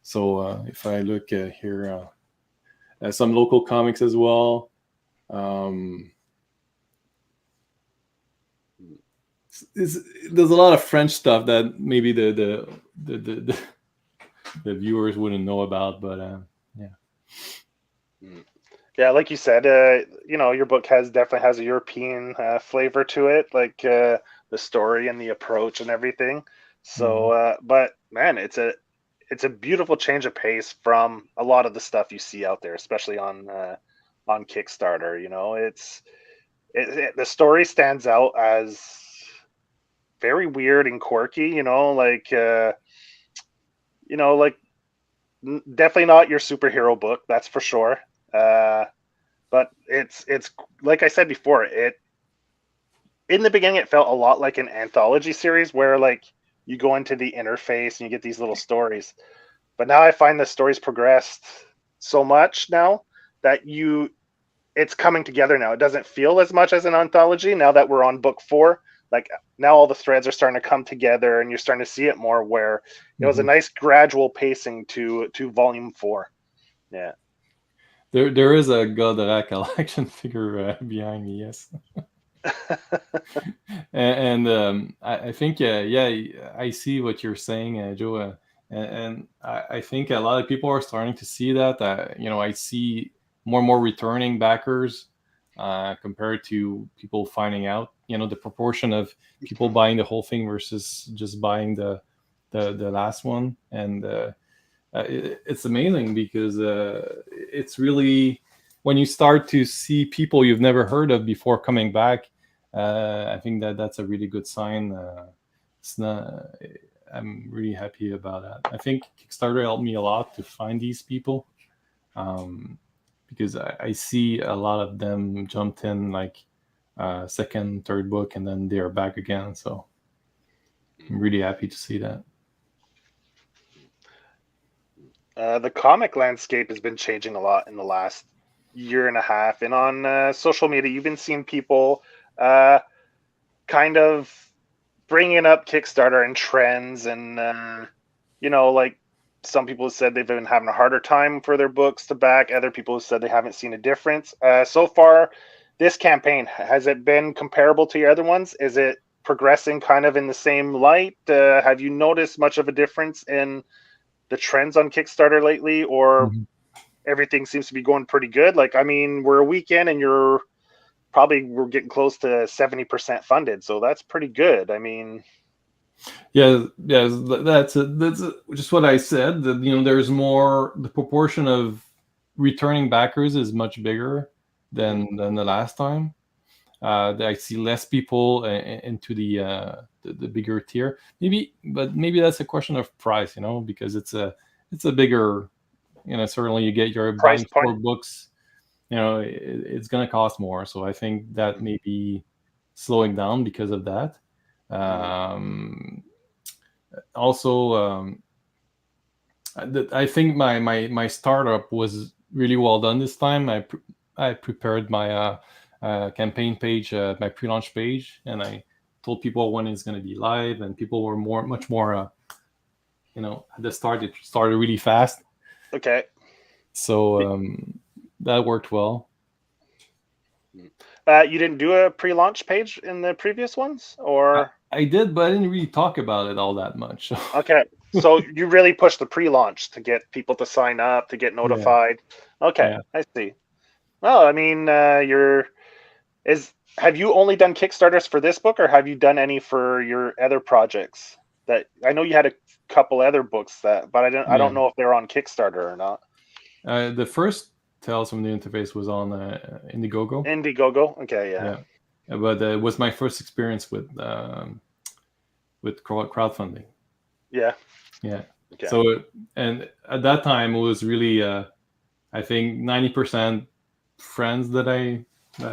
So if I look here, some local comics as well. There's a lot of French stuff that maybe the viewers wouldn't know about, but yeah, like you said, your book definitely has a European flavor to it, like the story and the approach and everything. So, but man, it's a beautiful change of pace from a lot of the stuff you see out there, especially on Kickstarter. The story stands out as very weird and quirky. Like definitely not your superhero book, that's for sure. But it's like I said before, in the beginning it felt a lot like an anthology series where like you go into the interface and you get these little stories. But now I find the stories progressed so much now that it's coming together now. It doesn't feel as much as an anthology now that we're on book 4. Like now all the threads are starting to come together and you're starting to see it more, where it was a nice gradual pacing to volume 4. Yeah. There is a Godrak action figure behind me, yes. and I think, I see what you're saying, Joe. And I think a lot of people are starting to see that. I see more and more returning backers compared to people finding out. The proportion of people buying the whole thing versus just buying the last one. And it's amazing because it's really, when you start to see people you've never heard of before coming back, I think that's a really good sign. I'm really happy about that. I think Kickstarter helped me a lot to find these people, because I see a lot of them jumped in like second, third book, and then they are back again. So I'm really happy to see that. The comic landscape has been changing a lot in the last year and a half, and on social media, you've been seeing people kind of bringing up Kickstarter and trends, and like some people have said they've been having a harder time for their books to back. Other people have said they haven't seen a difference. So far, this campaign, has it been comparable to your other ones? Is it progressing kind of in the same light? Have you noticed much of a difference in the trends on Kickstarter lately, or everything seems to be going pretty good? Like, I mean, we're a weekend and we're getting close to 70% funded, so that's pretty good. I mean, that's just what I said. That there's more. The proportion of returning backers is much bigger than the last time. I see less people into the bigger tier. Maybe that's a question of price, because it's a bigger, certainly you get your price buying 4 point. books, it's going to cost more. So I think that may be slowing down because of that. Also, I think my startup was really well done this time. I prepared my campaign page, my pre-launch page, and I told people when it's going to be live, and people were much more at the start it started really fast. Okay. So that worked well. You didn't do a pre-launch page in the previous ones, or? I did, but I didn't really talk about it all that much. So. Okay, so you really pushed the pre-launch to get people to sign up, to get notified. Yeah. Okay, yeah. I see. Well, I mean, have you only done Kickstarters for this book, or have you done any for your other projects? That I know you had a couple other books but I don't know if they're on Kickstarter or not. The first Tales from the Interface was on Indiegogo. Indiegogo. Okay, yeah. But it was my first experience with crowdfunding. Yeah. Yeah. Okay. So, and at that time, it was really, I think, 90% friends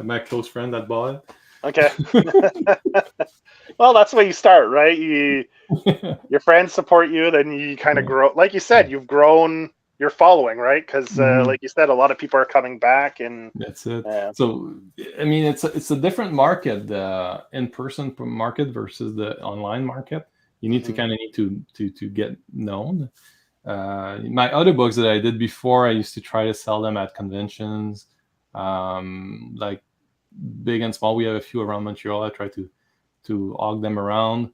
my close friend that bought it. Okay. Well, that's the way you start, right? Your friends support you, then you kind of grow. Like you said, you've grown your following, right? Because, like you said, a lot of people are coming back, and that's it. So, I mean, it's a different market, the in-person market versus the online market. You need to kind of to get known. My other books that I did before, I used to try to sell them at conventions, like big and small. We have a few around Montreal. I try to hog them around.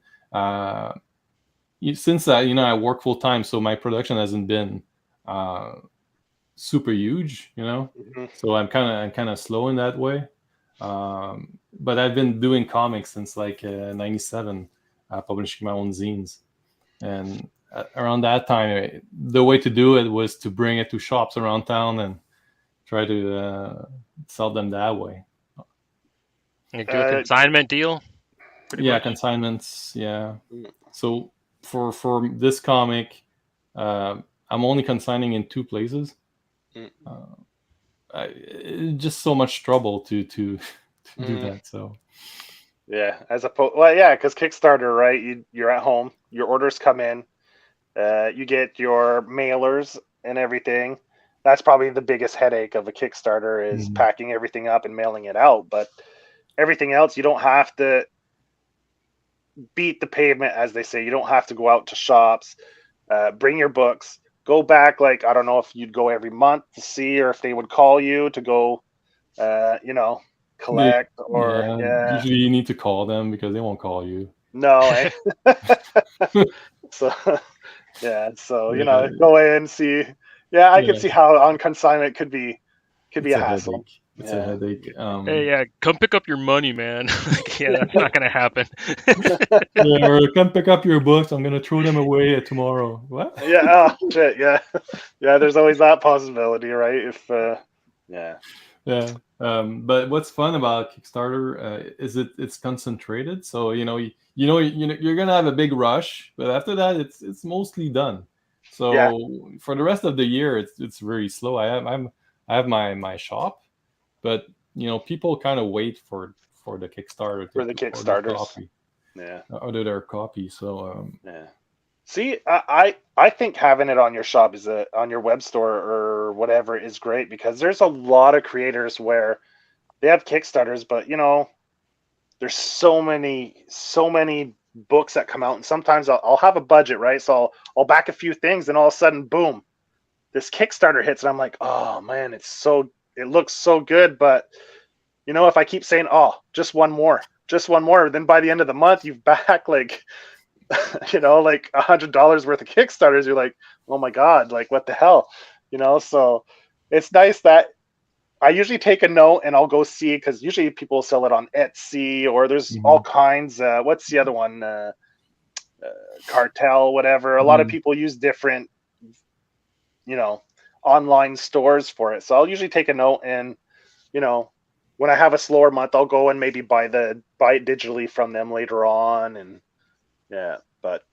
Since I work full time, so my production hasn't been super huge, So I'm kind of slow in that way. But I've been doing comics since like '97, publishing my own zines, and around that time, the way to do it was to bring it to shops around town and try to sell them that way. You do a consignment deal? Yeah, consignments. Yeah. So for this comic, I'm only consigning in 2 places. Just so much trouble to do that. So. Yeah, because Kickstarter, right? You're at home, your orders come in, you get your mailers and everything. That's probably the biggest headache of a Kickstarter is packing everything up and mailing it out. But everything else, you don't have to beat the pavement, as they say. You don't have to go out to shops, bring your books, go back. Like, I don't know if you'd go every month to see, or if they would call you to go, collect, or usually you need to call them because they won't call you. No. So go in, see. I can see how on consignment could be a hassle. It's a headache. Hey, come pick up your money, man. That's not gonna happen. Or come pick up your books. I'm gonna throw them away tomorrow. What? Yeah. Oh, shit. Yeah. Yeah. There's always that possibility, right? If Yeah. But what's fun about Kickstarter is it's concentrated. So you're gonna have a big rush, but after that, it's mostly done. So for the rest of the year, it's very slow. I have my shop, but people kind of wait for the Kickstarter Kickstarters. Order their copy. So See, I think having it on your shop on your web store or whatever is great, because there's a lot of creators where they have Kickstarters, but there's so many books that come out, and sometimes I'll have a budget, right? So I'll back a few things, and all of a sudden, boom, this Kickstarter hits, and I'm like, oh man, it looks so good, but if I keep saying, oh, just one more, then by the end of the month, you've backed like like $100 worth of Kickstarters. You're like, oh my god, like what the hell, So it's nice that I usually take a note and I'll go see, because usually people sell it on Etsy, or there's all kinds. What's the other one? Cartel, whatever. A lot of people use different, online stores for it. So I'll usually take a note, and when I have a slower month, I'll go and maybe buy it digitally from them later on. And but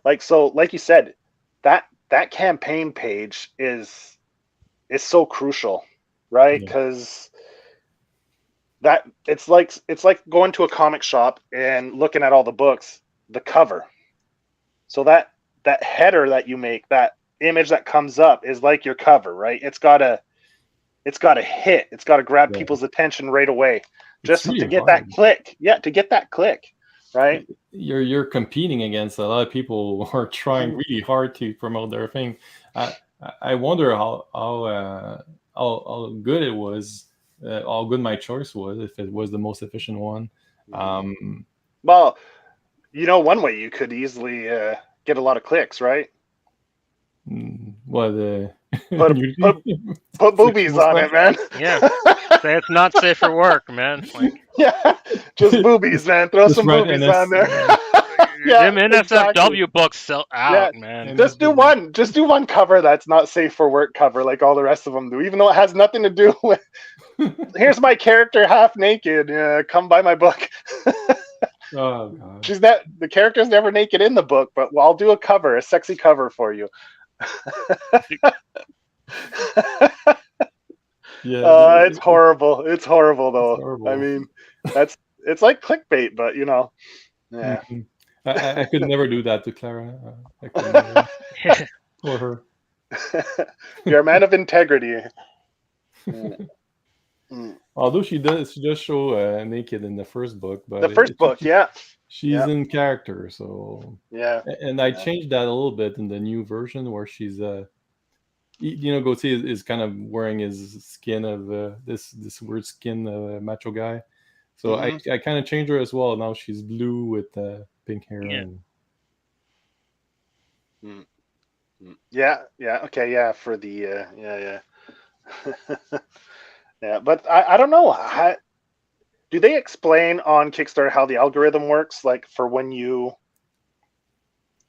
like you said, that campaign page is so crucial, right? Because that it's like going to a comic shop and looking at all the books, the cover. So that header that you make, that image that comes up, is like your cover, right? It's gotta hit. It's gotta grab people's attention right away, just really to get hard. That click. Yeah, to get that click, right? You're competing against a lot of people who are trying really hard to promote their thing. I wonder how good it was, how good my choice was, if it was the most efficient one. Well, one way you could easily get a lot of clicks, right? Put boobies on it, man. Yeah, say it's not safe for work, man. Just boobies, man. Throw some boobies on there. Yeah, them exactly. NSFW books sell out, man. And Just do one. Just do one cover that's not safe for work cover like all the rest of them do, even though it has nothing to do with. Here's my character half naked. Come buy my book. Oh god. The character's never naked in the book, but I'll do a cover, a sexy cover for you. Yeah, It's horrible. It's horrible it's though. I horrible. mean, it's like clickbait, but yeah. Mhm. I could never do that to Clara. I could never. Or her. You're a man of integrity. Mm. Mm. Although she does show naked in the first book, The but first book, yeah, she's in character. So, yeah. and I changed that a little bit in the new version where she's Gauthier is kind of wearing his skin of this weird skin macho guy. So Mhm. I kind of changed her as well. Now she's blue with pink hair. Yeah. And Yeah, okay, yeah, for the yeah. Yeah, but I don't know. Do they explain on Kickstarter how the algorithm works? Like for when you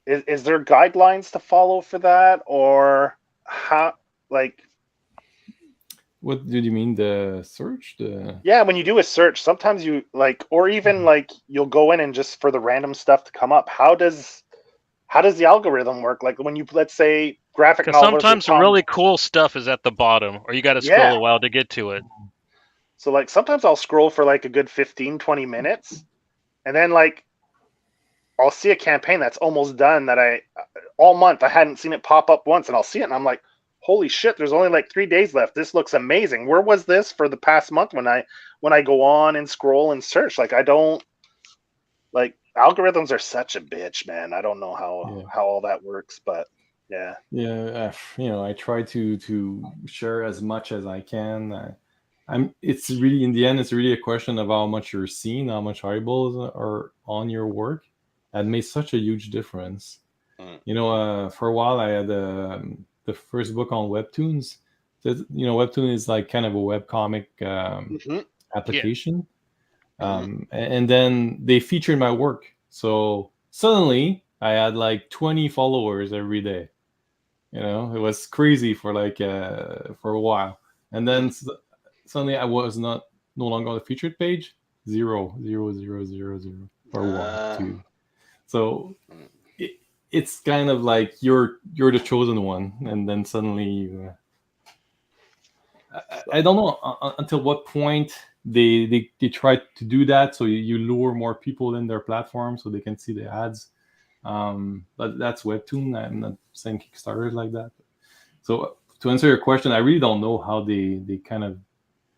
is there guidelines to follow for that, or how? Like, what do you mean the search? yeah, when you do a search, sometimes you like, or even like you'll go in and just for the random stuff to come up. How does the algorithm work? Like when you, let's say, graphic Because novels or sometimes the really cool stuff is at the bottom, or you got to scroll a while to get to it. So like sometimes I'll scroll for like a good 15, 20 minutes, and then like I'll see a campaign that's almost done that all month I hadn't seen it pop up once, and I'll see it and I'm like, holy shit, there's only like 3 days left. This looks amazing. Where was this for the past month when I go on and scroll and search? Like I don't like algorithms are such a bitch, man. I don't know how all that works, but yeah. Yeah, I try to share as much as I can. It's really, in the end, it's really a question of how much you're seen, how much eyeballs are on your work. That makes such a huge difference. For a while I had the first book on webtoons. Webtoon is like kind of a webcomic application. And then they featured my work. So suddenly I had like 20 followers every day. It was crazy for for a while. And then suddenly I was no longer on the featured page. 0, 0, 0, 0, 0, or 1, 2. So it's kind of like you're the chosen one, and then suddenly I don't know until what point they try to do that, so you lure more people in their platform so they can see the ads. But that's Webtoon. I'm not saying Kickstarter is like that. So to answer your question, I really don't know how they kind of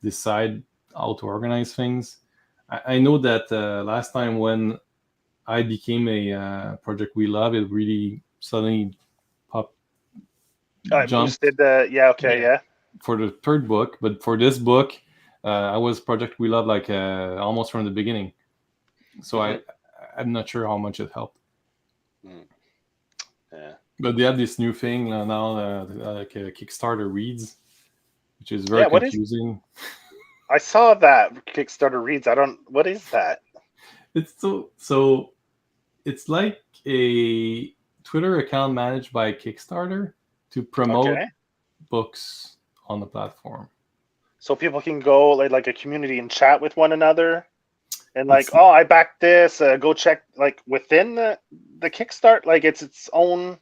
decide how to organize things. I know that last time when I became a Project We Love, it really suddenly jumped boosted for the third book. But for this book, I was Project We Love like almost from the beginning. So I'm not sure how much it helped. Yeah. But they have this new thing now, like Kickstarter reads, which is very confusing. I saw that Kickstarter reads. What is that? It's so it's like a Twitter account managed by Kickstarter to promote books on the platform. So people can go like a community and chat with one another, and like, I backed this. Go check like within the Kickstart. Like it's its own.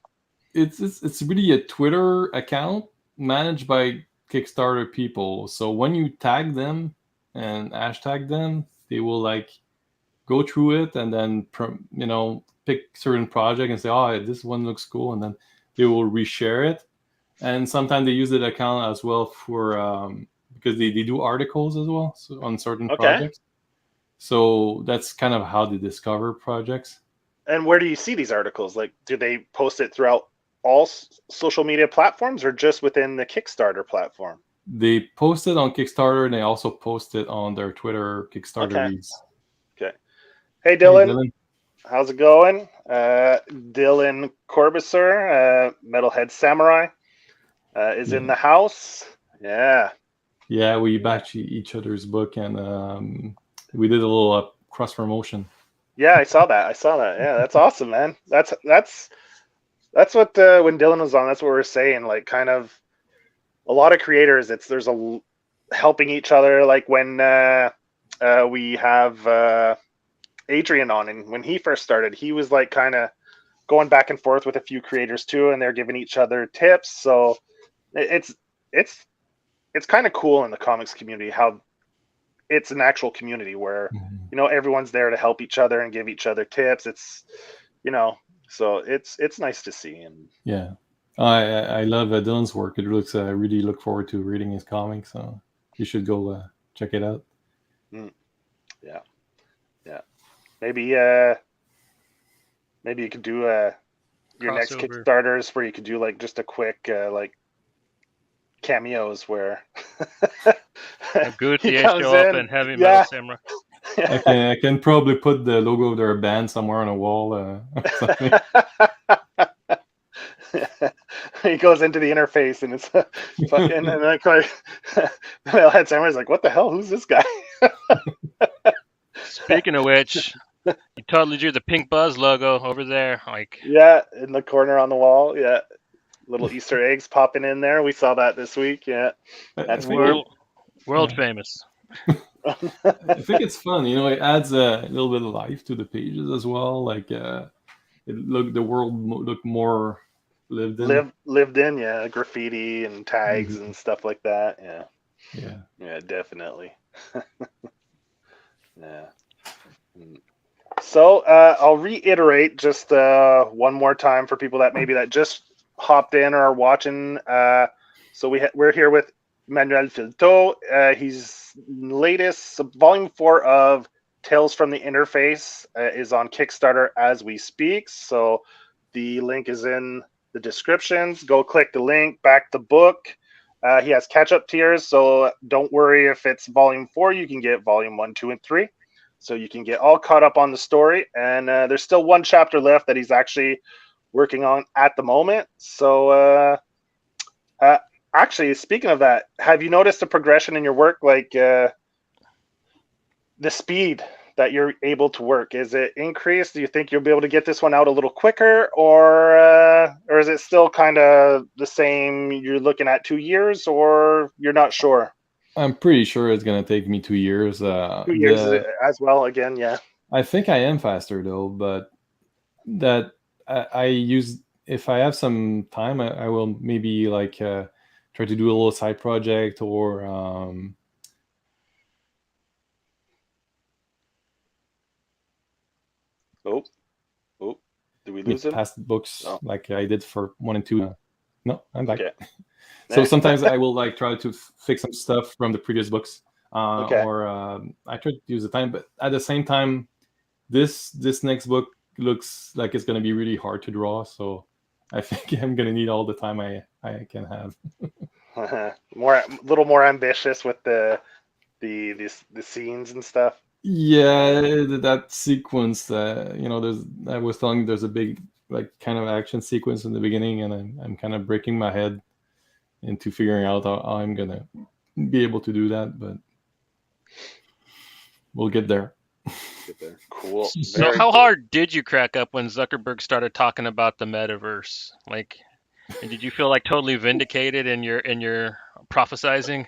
It's really a Twitter account managed by Kickstarter people. So when you tag them and hashtag them, they will like go through it and then pick certain project and say, oh, this one looks cool, and then they will reshare it. And sometimes they use that account as well for because they do articles as well on certain projects. So that's kind of how they discover projects. And where do you see these articles? Like, do they post it throughout all social media platforms or just within the Kickstarter platform? They post it on Kickstarter, and they also post it on their Twitter Kickstarter reads. Okay. Hey, Dylan. How's it going? Dylan Corbisser, Metalhead Samurai, is in the house. Yeah. Yeah, we backed each other's book, and we did a little cross promotion. Yeah, I saw that. Yeah, that's awesome, man. That's what when Dylan was on, that's what we were saying. Like, kind of a lot of creators, there's helping each other. Like when we have Adrian on, and when he first started, he was like kind of going back and forth with a few creators too, and they're giving each other tips. So it's it's it's kind of cool in the comics community how it's an actual community where everyone's there to help each other and give each other tips. It's so it's nice to see. And Yeah, I love Dylan's work. It looks I really look forward to reading his comics. So you should go check it out. yeah, maybe you could do your next Crossover. Kickstarters where you could do like just a quick like cameos where Have Guthrie he comes show up in. and Heavy Yeah. Metal Samurai. I can probably put the logo of their band somewhere on a wall. Or something. He goes into the interface and it's fucking, and like Metalhead Samurai's like, what the hell? Who's this guy? Speaking of which, you totally drew the Pink Buzz logo over there. Like, Yeah, in the corner on the wall. Yeah, little Easter eggs popping in there. We saw that this week. Yeah, that's world Yeah. famous. I think it's fun. It adds a little bit of life to the pages as well. Like the world look more lived in. lived in. Yeah, graffiti and tags and stuff like that. Yeah, definitely. Yeah. So I'll reiterate just one more time for people that just hopped in or are watching. So we're here with Emmanuel Filteau. He's latest volume 4 of Tales from the Interface is on Kickstarter as we speak. So the link is in the descriptions. Go click the link, back the book. He has catch-up tiers, so don't worry if it's volume 4. You can get volume 1, 2, and 3. So you can get all caught up on the story. And there's still one chapter left that he's actually working on at the moment. So actually, speaking of that, have you noticed a progression in your work? Like the speed that you're able to work, is it increased? Do you think you'll be able to get this one out a little quicker, or is it still kind of the same? You're looking at 2 years, or you're not sure? I'm pretty sure it's gonna take me 2 years. 2 years as well. Again, yeah. I think I am faster though, but that I use if I have some time, I will maybe like try to do a little side project or Oh, did we lose him? past books like I did for 1 and 2. No, I'm back. Okay. So sometimes I will like try to fix some stuff from the previous books, Okay. or I try to use the time. But at the same time, this next book looks like it's going to be really hard to draw. So I think I'm going to need all the time I can have. A little more ambitious with the scenes and stuff. Yeah, that sequence. There's a big like kind of action sequence in the beginning, and I'm kind of breaking my head into figuring out how I'm gonna be able to do that, but we'll get there. Cool. So how hard did you crack up when Zuckerberg started talking about the metaverse? Like, and did you feel like totally vindicated in your prophesizing?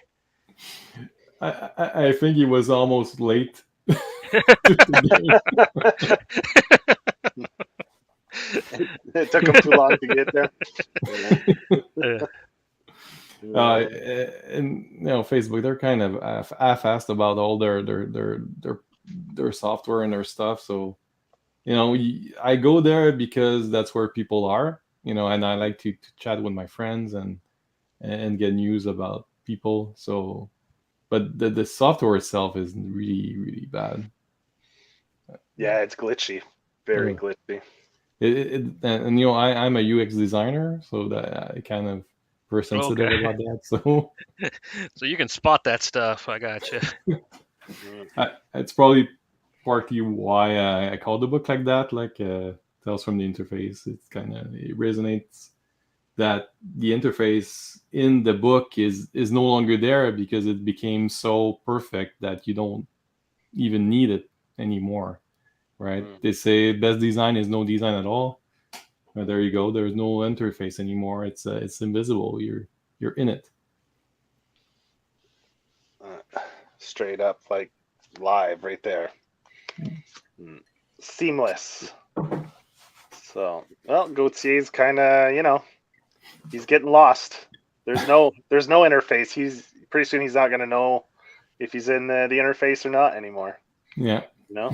I think he was almost late. It took him too long to get there. And Facebook, they're kind of half-assed about all their software and their stuff. So I go there because that's where people are, and I like to chat with my friends and get news about people. So, but the software itself is really, really bad. Yeah, it's glitchy, very glitchy. I'm a UX designer, so that I kind of very sensitive about that. So you can spot that stuff. I gotcha. It's probably partly why I call the book like that, like Tales from the Interface. It resonates that the interface in the book is no longer there because it became so perfect that you don't even need it anymore. right? They say best design is no design at all. Well, there you go. There's no interface anymore. It's invisible. You're in it. Straight up, like live right there. Seamless. So, well, Gautier's kind of, he's getting lost. There's no interface. He's pretty soon he's not going to know if he's in the interface or not anymore. Yeah. Yeah.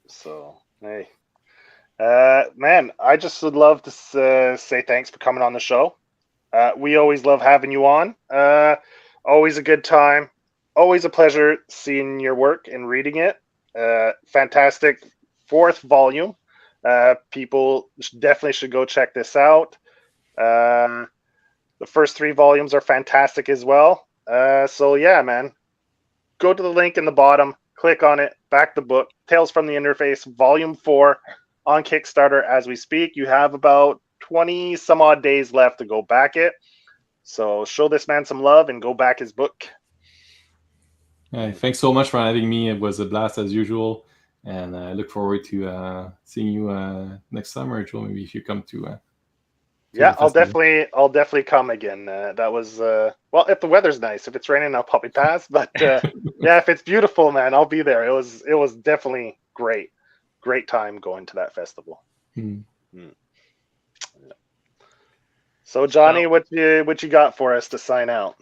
So, hey. Man, I just would love to say thanks for coming on the show. We always love having you on. Always a good time. Always a pleasure seeing your work and reading it. Fantastic 4th volume. People definitely should go check this out. The first 3 volumes are fantastic as well. So yeah, man, go to the link in the bottom, click on it, back the book, Tales from the Interface, Volume 4 on Kickstarter as we speak. You have about 20 some odd days left to go back it. So show this man some love and go back his book. Hey, thanks so much for having me. It was a blast as usual. And I look forward to seeing you next summer, Joel. Maybe if you come to yeah, I'll definitely come again. That was well, if the weather's nice. If it's raining, I'll probably pass. But yeah, if it's beautiful, man, I'll be there. It was definitely great time going to that festival. So Johnny, what you got for us to sign out?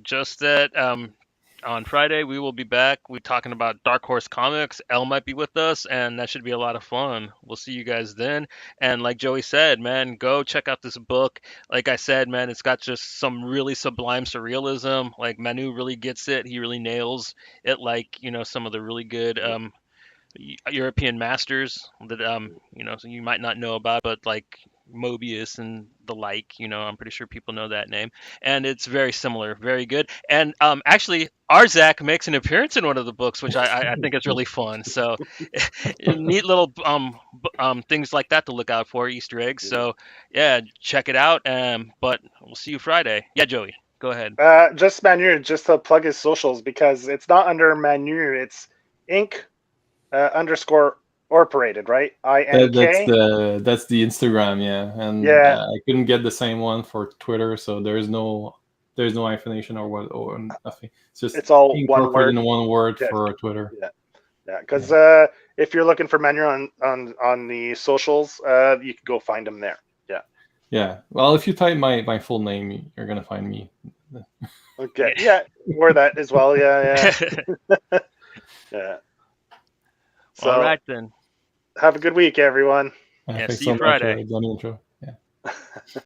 Just that on Friday we will be back. We're talking about Dark Horse Comics. Elle might be with us, and that should be a lot of fun. We'll see you guys then. And like Joey said, man, go check out this book. Like I said, man, it's got just some really sublime surrealism. Like Manu really gets it. He really nails it. Like some of the really good European masters that so you might not know about, but like Mobius and the like, I'm pretty sure people know that name, and it's very similar, very good. And actually Arzak makes an appearance in one of the books, which I think is really fun. So neat little things like that to look out for, Easter eggs. So yeah, check it out. But we'll see you Friday. Yeah, Joey, go ahead. Just Manu, just to plug his socials, because it's not under Manu, it's Inc. Underscore Orperated, right? INK. That's the Instagram, yeah. And I couldn't get the same one for Twitter, so there's no hyphenation or nothing. It's all one word in one word for Twitter. Yeah. Because if you're looking for Manu on the socials, you can go find him there. Yeah. Yeah. Well, if you type my full name, you're gonna find me. Okay. Yeah. Or that as well. Yeah. Yeah. So, all right then. Have a good week, everyone. See you Friday. Johnny intro. Yeah.